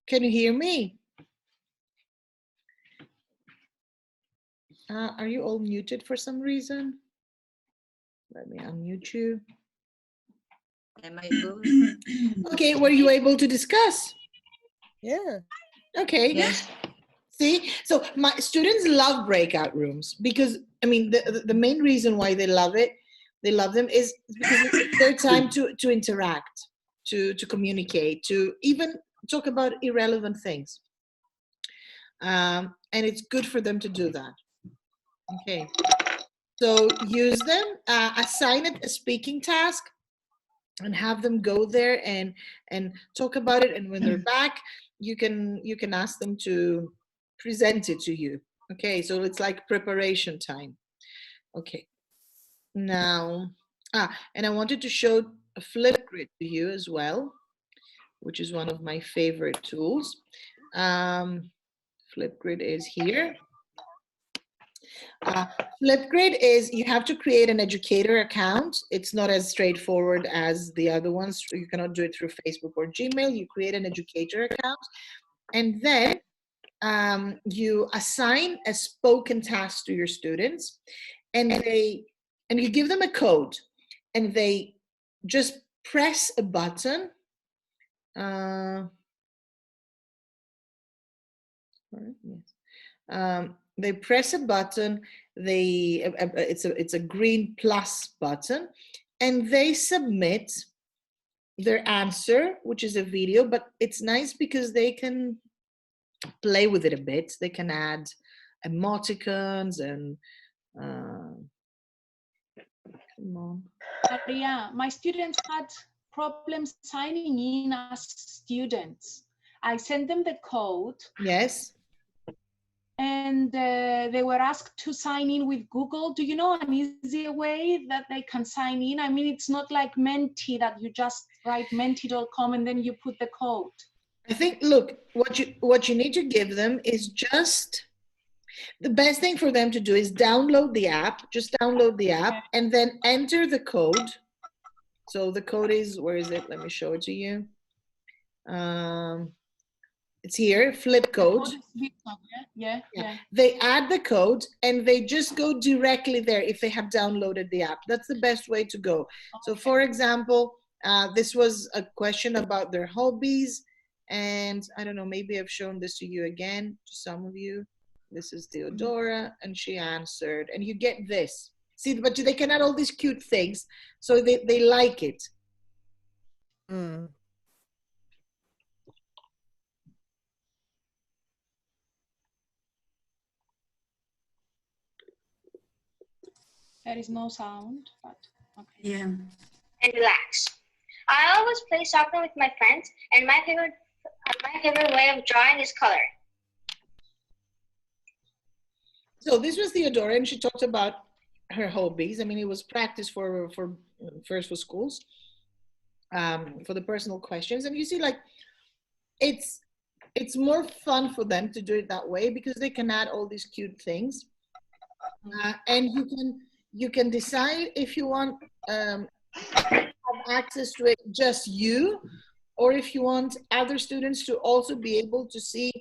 Can you hear me? Are you all muted for some reason? Let me unmute you. Am I good? Okay, were you able to discuss? Yeah. Okay. Yes. See, so my students love breakout rooms because, I mean, the main reason why they love them is because it's their time to interact, to communicate, to even talk about irrelevant things. And it's good for them to do that. Okay. So use them, assign it a speaking task, and have them go there and talk about it. And when they're back, you can ask them to present it to you. Okay, so it's like preparation time. Okay, now and I wanted to show a Flipgrid to you as well, which is one of my favorite tools. Flipgrid is here. Flipgrid is, you have to create an educator account. It's not as straightforward as the other ones. You cannot do it through Facebook or Gmail. You create an educator account, and then you assign a spoken task to your students, and you give them a code, and they just press a button. They press a button. It's a green plus button, and they submit their answer, which is a video. But it's nice because they can play with it a bit. They can add emoticons and come on. Maria, my students had problems signing in as students. I sent them the code. Yes. And they were asked to sign in with Google. Do you know an easier way that they can sign in? I mean, it's not like Menti that you just write menti.com and then you put the code. I think, look, what you need to give them is just, the best thing for them to do is download the app, just download the app, and then enter the code. So the code is, where is it? Let me show it to you. It's here, flip code. Yeah. They add the code and they just go directly there if they have downloaded the app. That's the best way to go. So for example, this was a question about their hobbies, and I don't know, maybe I've shown this to you again, to some of you. This is Theodora, and she answered, and you get this. See, but they can add all these cute things, so they like it. Mm. There is no sound, but okay. Yeah. And relax. I always play soccer with my friends, and my favorite way of drawing is color. So this was Theodora, and she talked about her hobbies. I mean, it was practice for first for schools, for the personal questions, and you see, like, it's more fun for them to do it that way because they can add all these cute things, and you can decide if you want have access to it just you, or if you want other students to also be able to see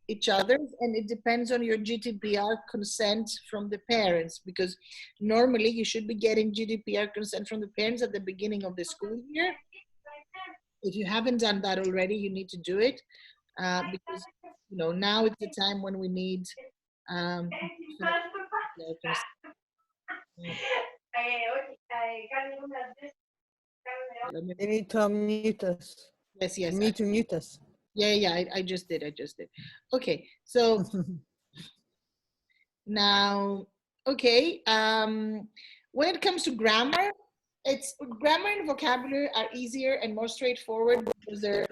each other, and it depends on your GDPR consent from the parents, because normally you should be getting GDPR consent from the parents at the beginning of the school year. If you haven't done that already, you need to do it, because now it's the time when we need They need to unmute us. yes, You need to mute us. yeah, I just did. Okay, so now, okay, when it comes to grammar, grammar and vocabulary are easier and more straightforward because there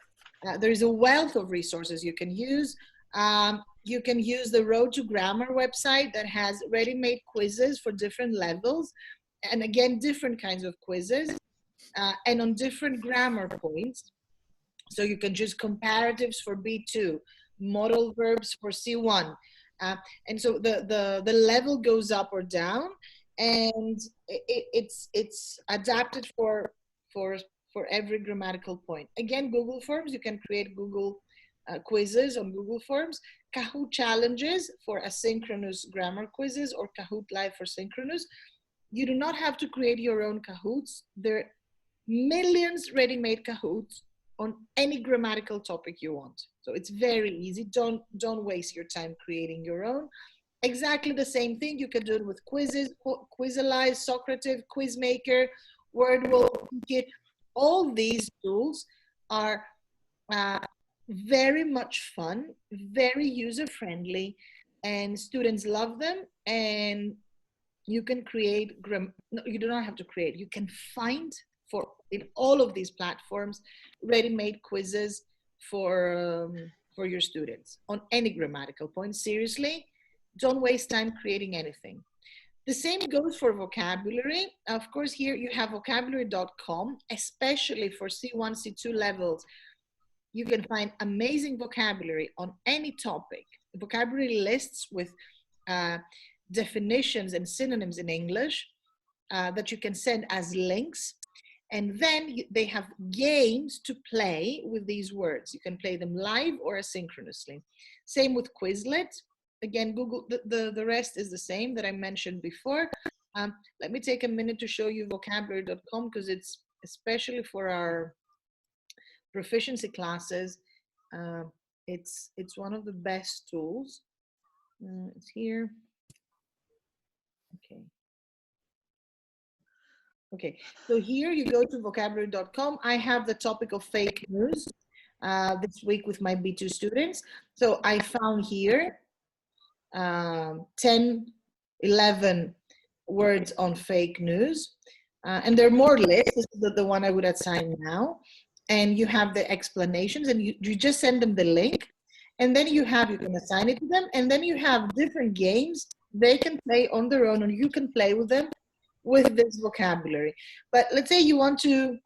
is a wealth of resources you can use. You can use the Road to Grammar website that has ready-made quizzes for different levels, and again, different kinds of quizzes, and on different grammar points. So you can choose comparatives for B2, modal verbs for C1. And so the level goes up or down, and it's adapted for every grammatical point. Again, Google Forms, you can create Google quizzes on Google Forms, Kahoot challenges for asynchronous grammar quizzes, or Kahoot Live for synchronous. You do not have to create your own Kahoots. There are millions ready-made Kahoots on any grammatical topic you want. So it's very easy. Don't waste your time creating your own. Exactly the same thing. You can do it with quizzes, Quizalize, Socrative, Quizmaker, Wordwall, Kit. All these tools are very much fun, very user-friendly, and students love them. And you can create, no, you do not have to create, you can find in all of these platforms ready-made quizzes for your students on any grammatical point. Seriously, don't waste time creating anything. The same goes for vocabulary. Of course, here you have vocabulary.com, especially for C1, C2 levels. You can find amazing vocabulary on any topic, vocabulary lists with definitions and synonyms in English that you can send as links. And then they have games to play with these words. You can play them live or asynchronously. Same with Quizlet. Again, Google, the rest is the same that I mentioned before. Let me take a minute to show you vocabulary.com, because it's especially for our proficiency classes. It's one of the best tools. It's here. Okay, so here you go to vocabulary.com. I have the topic of fake news this week with my B2 students. So I found here 10, 11 words on fake news. And there are more lists. This is the one I would assign now. And you have the explanations, and you just send them the link. And then you can assign it to them. And then you have different games they can play on their own, and you can play with them with this vocabulary. But let's say you want to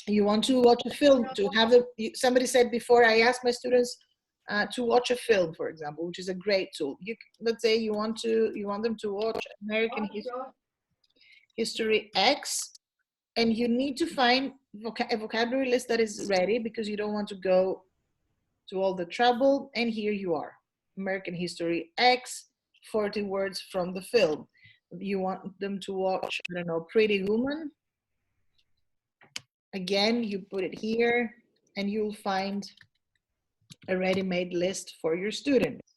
watch a film, to have somebody said before, I asked my students to watch a film, for example, which is a great tool. Let's say you want them to watch American History X, and you need to find a vocabulary list that is ready, because you don't want to go to all the trouble. And here you are, American History X, 40 words from the film. You want them to watch, I don't know, Pretty Woman. Again, you put it here, and you'll find a ready-made list for your students.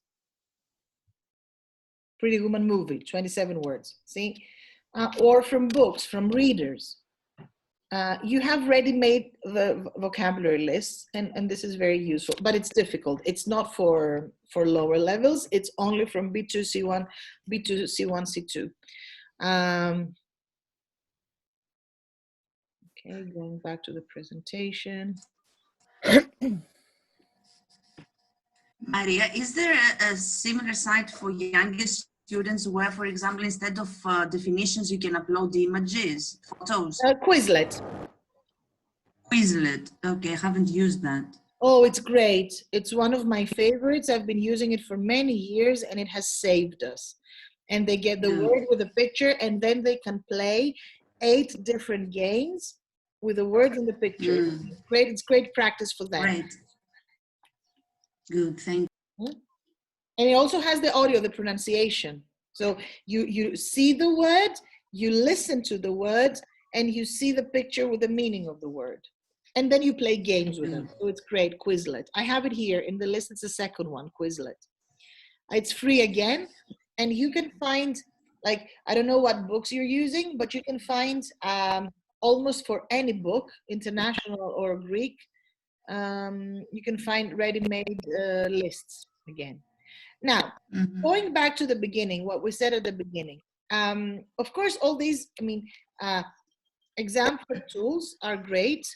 Pretty Woman movie, 27 words. See, or from books, from readers. You have ready-made vocabulary lists, and this is very useful, but it's difficult. It's not for lower levels. It's only from B2, C1, B2, C1, C2. Okay, going back to the presentation. Maria, is there a similar site for younger students where, for example, instead of definitions, you can upload images, photos? Quizlet. Quizlet. Okay, I haven't used that. Oh, it's great. It's one of my favorites. I've been using it for many years and it has saved us. And they get the word with a picture and then they can play 8 different games with the words in the picture. It's great. It's great practice for them. Great. Good, thank you. And it also has the audio, the pronunciation. So you see the word, you listen to the word, and you see the picture with the meaning of the word. And then you play games with them. So it's great, Quizlet. I have it here in the list. It's the second one, Quizlet. It's free again. And you can find, like, I don't know what books you're using, but you can find almost for any book, international or Greek, you can find ready-made lists again. Now, going back to the beginning, what we said at the beginning, of course, all these, exam prep tools are great,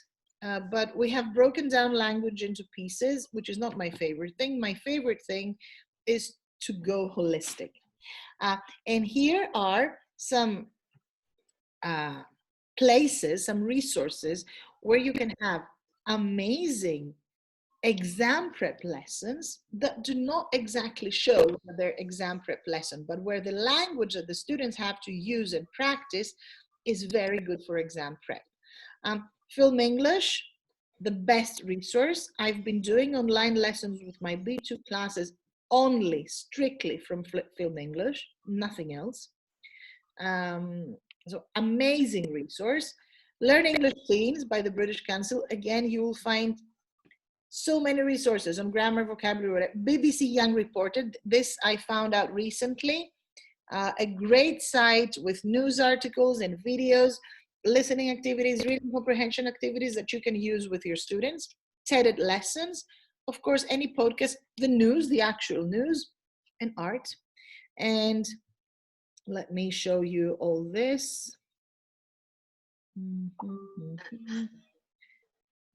but we have broken down language into pieces, which is not my favorite thing. My favorite thing is to go holistic. And here are some places, some resources where you can have amazing exam prep lessons that do not exactly show that they're exam prep lesson, but where the language that the students have to use and practice is very good for exam prep. Film English, the best resource. I've been doing online lessons with my B2 classes only, strictly from Film English, nothing else. So amazing resource. Learn English Teens by the British Council. Again, you will find so many resources on grammar, vocabulary. BBC Young Reporter, this I found out recently. A great site with news articles and videos, listening activities, reading comprehension activities that you can use with your students, TEDed lessons, of course, any podcast, the news, the actual news, and art. And let me show you all this.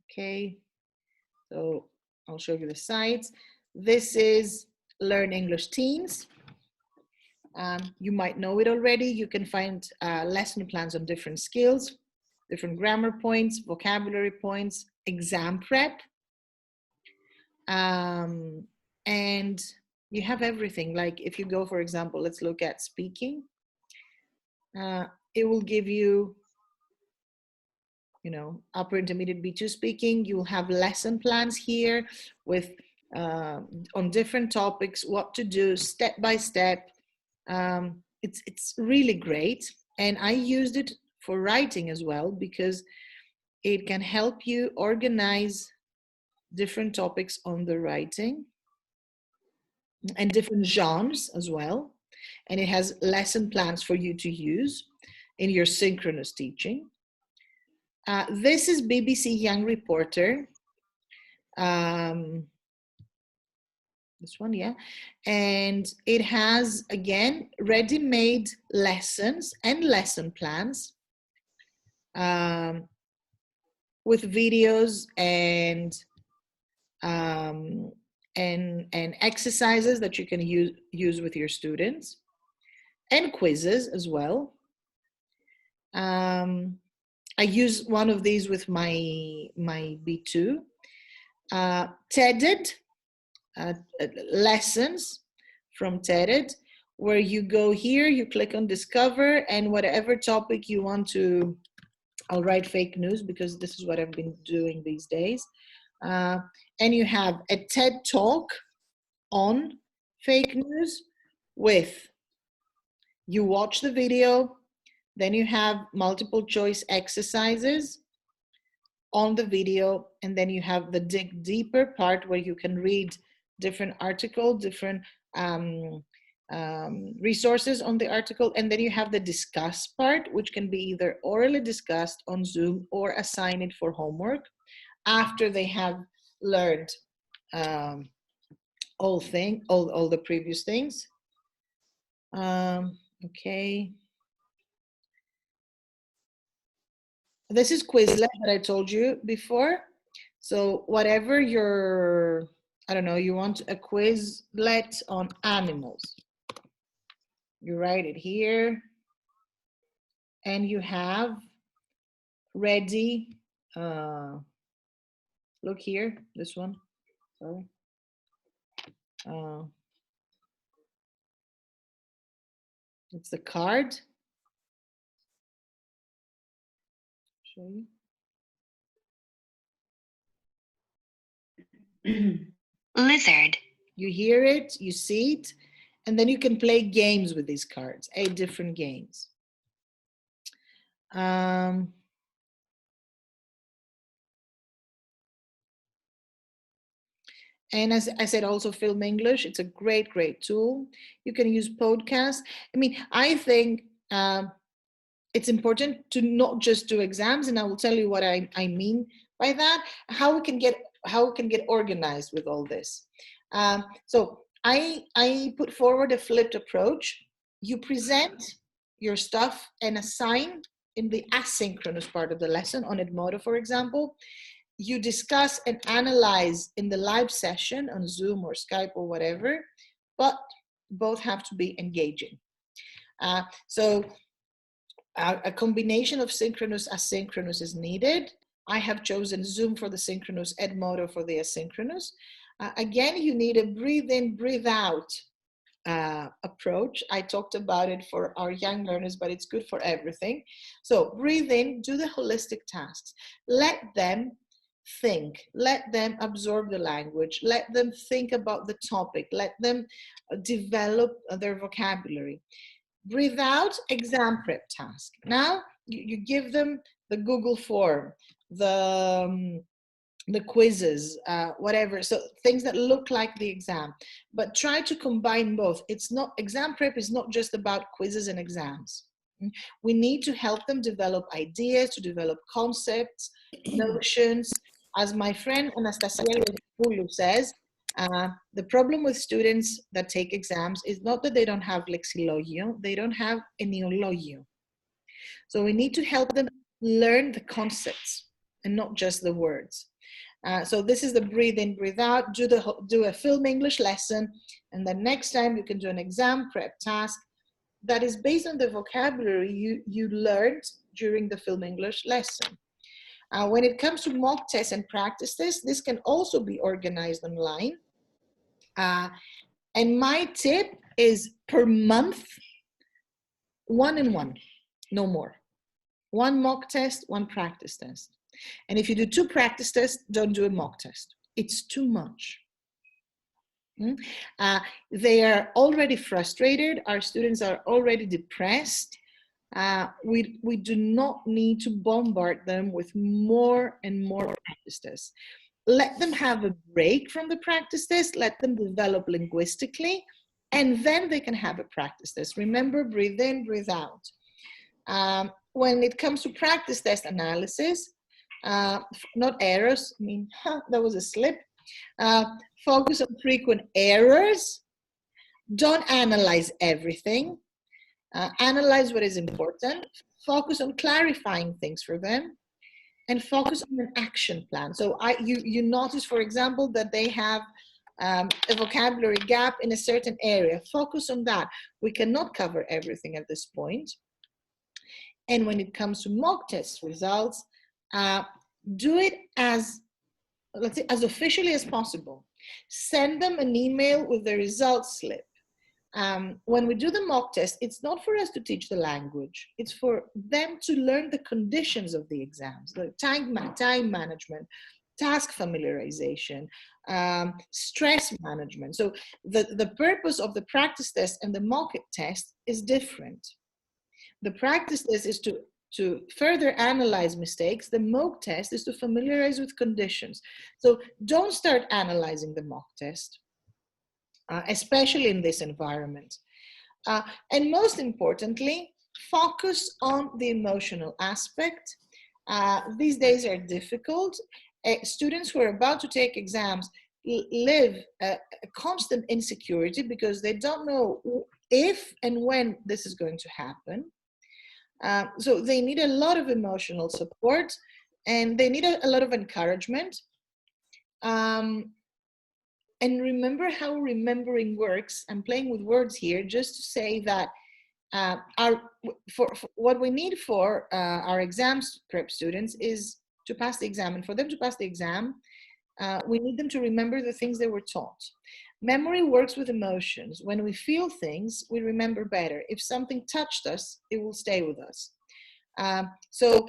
Okay, so I'll show you the sites. This is Learn English Teens. You might know it already. You can find lesson plans on different skills, different grammar points, vocabulary points, exam prep. And you have everything. Like if you go, for example, let's look at speaking. It will give you, upper intermediate B2 speaking. You'll have lesson plans here with on different topics, what to do step by step. It's really great, and I used it for writing as well because it can help you organize different topics on the writing and different genres as well, and it has lesson plans for you to use in your synchronous teaching. This is BBC Young Reporter. This one, yeah. And it has, again, ready-made lessons and lesson plans with videos and exercises that you can use with your students, and quizzes as well. I use one of these with my B2. TEDed lessons from TEDed, where you go here, you click on discover, and whatever topic you want to, I'll write fake news because this is what I've been doing these days. And you have a TED talk on fake news with, you watch the video, then you have multiple choice exercises on the video, and then you have the dig deeper part where you can read different articles, different resources on the article, and then you have the discuss part, which can be either orally discussed on Zoom or assign it for homework after they have learned all the previous things. Okay. This is Quizlet that I told you before. So whatever your, I don't know, you want a Quizlet on animals. You write it here. And you have ready, look here, this one, sorry. It's the card. Show you. Lizard. You hear it, you see it, and then you can play games with these cards, 8 different games. And as I said, also Film English, it's a great, great tool. You can use podcasts. I mean, I think it's important to not just do exams, and I will tell you what I mean by that, how we can get organized with all this. So I put forward a flipped approach. You present your stuff and assign in the asynchronous part of the lesson on Edmodo, for example. You discuss and analyze in the live session on Zoom or Skype or whatever, but both have to be engaging. So a combination of synchronous, asynchronous is needed. I have chosen Zoom for the synchronous, Edmodo for the asynchronous. Again, you need a breathe in, breathe out approach. I talked about it for our young learners, but it's good for everything. So breathe in, do the holistic tasks. Let them think, let them absorb the language, let them think about the topic, let them develop their vocabulary. Breathe out, exam prep task. Now you give them the Google form, the quizzes, whatever, so things that look like the exam, but try to combine both. It's not, exam prep is not just about quizzes and exams. We need to help them develop ideas, to develop concepts, notions. As my friend Anastasia says, the problem with students that take exams is not that they don't have lexilogio, they don't have eneologio. So we need to help them learn the concepts and not just the words. So this is the breathe in, breathe out, do a Film English lesson, and then next time you can do an exam prep task that is based on the vocabulary you learned during the Film English lesson. When it comes to mock tests and practice tests, this can also be organized online. And my tip is per month, 1 and 1, no more. 1 mock test, 1 practice test. And if you do 2 practice tests, don't do a mock test. It's too much. They are already frustrated. Our students are already depressed. We do not need to bombard them with more and more practice tests. Let them have a break from the practice test, let them develop linguistically, and then they can have a practice test. Remember, breathe in, breathe out. When it comes to practice test analysis, not errors, I mean, that was a slip. Focus on frequent errors. Don't analyze everything. Analyze what is important, focus on clarifying things for them, and focus on an action plan. So you notice, for example, that they have a vocabulary gap in a certain area. Focus on that. We cannot cover everything at this point. And when it comes to mock test results, do it as, let's say, as officially as possible. Send them an email with the results slip. When we do the mock test, it's not for us to teach the language. It's for them to learn the conditions of the exams, the time management, task familiarization, stress management. So the purpose of the practice test and the mock test is different. The practice test is to further analyze mistakes. The mock test is to familiarize with conditions. So don't start analyzing the mock test. Especially in this environment. And most importantly, focus on the emotional aspect. These days are difficult. Students who are about to take exams live a constant insecurity because they don't know if and when this is going to happen. So they need a lot of emotional support, and they need a lot of encouragement. And remember how remembering works. I'm playing with words here just to say that for what we need for our exams prep students is to pass the exam. And for them to pass the exam, we need them to remember the things they were taught. Memory works with emotions. When we feel things, we remember better. If something touched us, it will stay with us. So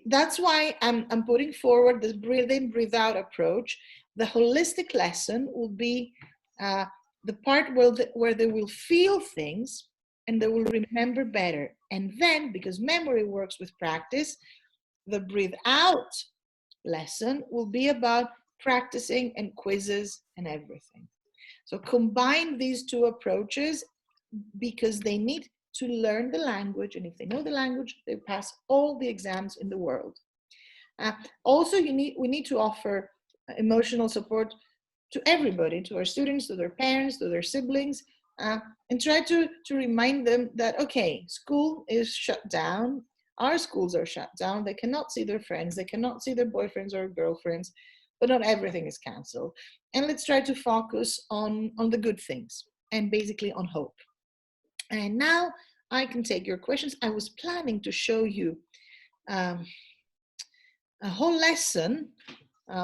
that's why I'm putting forward this breathe in, breathe out approach. The holistic lesson will be the part where they will feel things and they will remember better. And then, because memory works with practice, the breathe out lesson will be about practicing and quizzes and everything. So combine these two approaches because they need to learn the language, and if they know the language, they pass all the exams in the world. Also, we need to offer emotional support to everybody, to our students, to their parents, to their siblings, and try to remind them that, okay, school is shut down, our schools are shut down, they cannot see their friends, they cannot see their boyfriends or girlfriends, but not everything is canceled. And let's try to focus on the good things and basically on hope. And now I can take your questions. I was planning to show you a whole lesson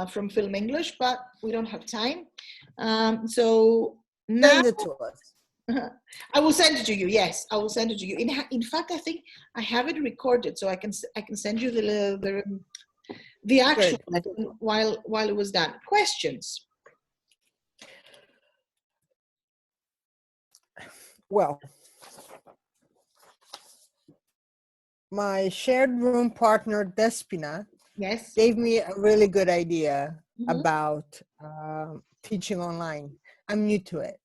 from Film English, but we don't have time. So now Send it to us. I will send it to you. Yes, I will send it to you. In fact, I think I have it recorded, so I can send you the actual lesson while it was done. Questions? Well, my shared room partner, Despina, Yes. gave me a really good idea about teaching online. I'm new to it.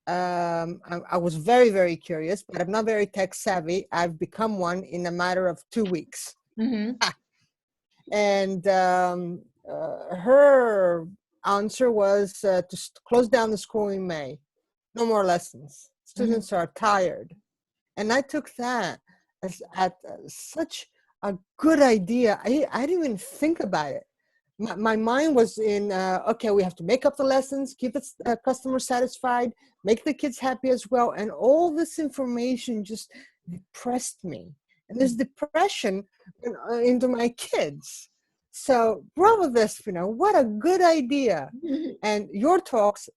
I was very, very curious, but I'm not very tech savvy. I've become one in a matter of 2 weeks. And her answer was to close down the school in May. No more lessons. Students are tired. And I took that as such a good idea. I didn't even think about it. My mind was in, okay, we have to make up the lessons, keep the customer satisfied, make the kids happy as well. And all this information just depressed me. And this depression into my kids. So bravo, Despina, what a good idea. And your talks,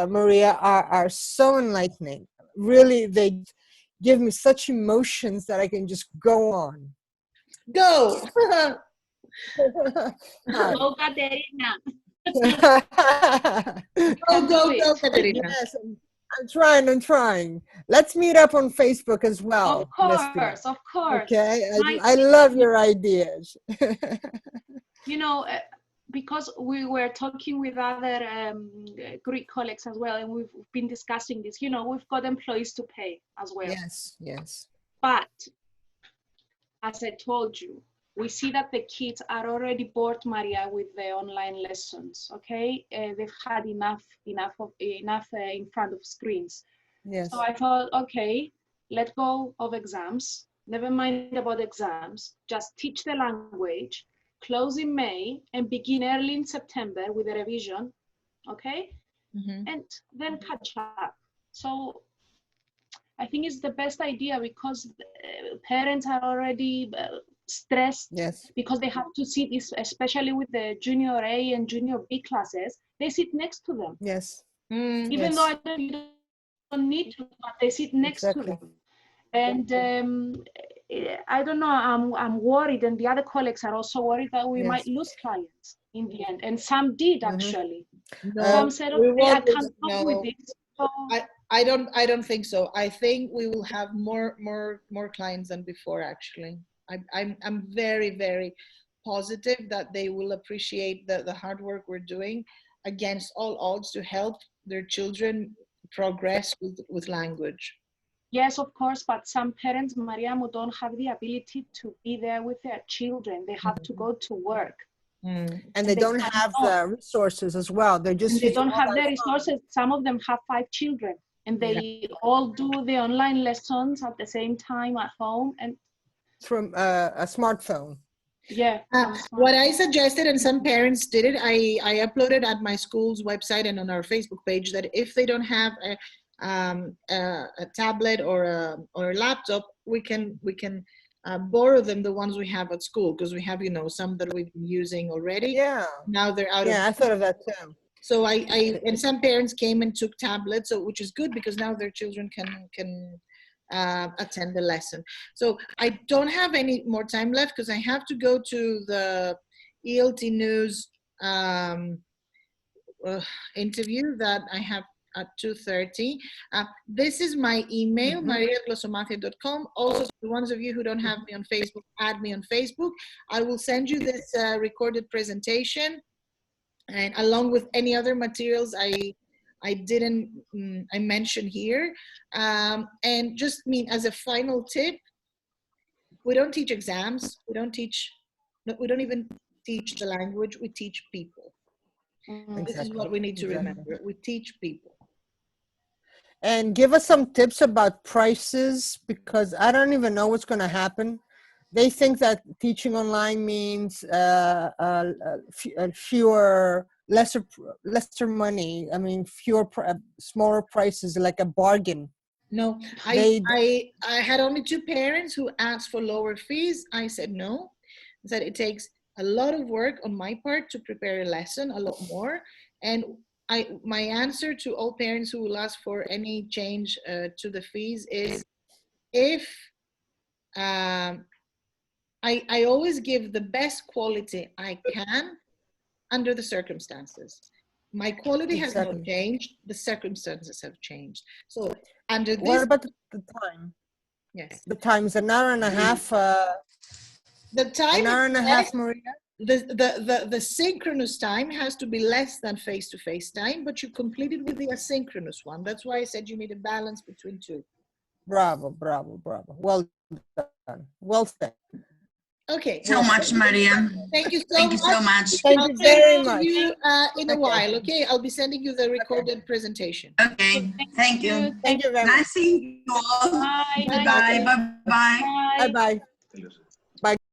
Maria, are so enlightening. Really, they give me such emotions that I can just go on. Go. Go, Katerina. Go, Katerina. Yes, I'm trying. Let's meet up on Facebook as well. Of course, Despina. of course. Okay, I love your ideas. You know, because we were talking with other Greek colleagues as well, and we've been discussing this, you know, we've got employees to pay as well. Yes, yes. But as I told you, we see that the kids are already bored, Maria, with the online lessons, okay? They've had enough in front of screens. Yes. So I thought, okay, let go of exams. Never mind about exams. Just teach the language, close in May, and begin early in September with a revision, okay? And then catch up. So I think it's the best idea because parents are already stressed, yes, because they have to sit, especially with the junior A and junior B classes, they sit next to them. Yes. Even though you don't need to, but they sit next to them. And I don't know, I'm worried, and the other colleagues are also worried that we might lose clients in the end. And some did actually. Some said, okay, I can't cope with this. So, I don't think so. I think we will have more clients than before, actually. I'm very, very positive that they will appreciate the hard work we're doing against all odds to help their children progress with language. Yes, of course, but some parents, Mariam, who don't have the ability to be there with their children. They have to go to work. Mm. And they don't have the resources as well. They're just And they using don't all have the their resources. Some of them have 5 children, and they all do the online lessons at the same time at home. And from a smartphone. yeah. What I suggested, and some parents did it, I uploaded at my school's website and on our Facebook page that if they don't have a tablet or a laptop, we can borrow them the ones we have at school, because we have, you know, some that we've been using already. Yeah. Now they're out of. Yeah, I thought of that too. So and some parents came and took tablets, so which is good because now their children can attend the lesson. So I don't have any more time left because I have to go to the ELT News interview that I have at 2:30. This is my email, mariaglosomatia.com. Also, the ones of you who don't have me on Facebook, add me on Facebook. I will send you this recorded presentation, and along with any other materials I didn't I mention here. And just as a final tip, we don't teach exams. We don't even teach the language. We teach people. Exactly. This is what we need to remember. We teach people. And give us some tips about prices, because I don't even know what's going to happen. They think that teaching online means lesser money. I mean, smaller prices, like a bargain. No, I had only 2 parents who asked for lower fees. I said no. I said it takes a lot of work on my part to prepare a lesson, a lot more. And my answer to all parents who will ask for any change to the fees is, if I always give the best quality I can under the circumstances. My quality has not changed. The circumstances have changed. So under this. What about the time? Yes. The time is an hour and a half. The time. An hour and a half, Maria. The synchronous time has to be less than face-to-face time, but you complete it with the asynchronous one. That's why I said you need a balance between 2. Bravo, bravo, bravo. Well done. Well said. Okay. So much, Maria. Thank you so much. Thank you so much. Thank you very much. You in a while, okay? I'll be sending you the recorded presentation. Okay, thank you. Thank you very much. Nice seeing you all. Bye. Bye-bye. Bye-bye. Bye-bye.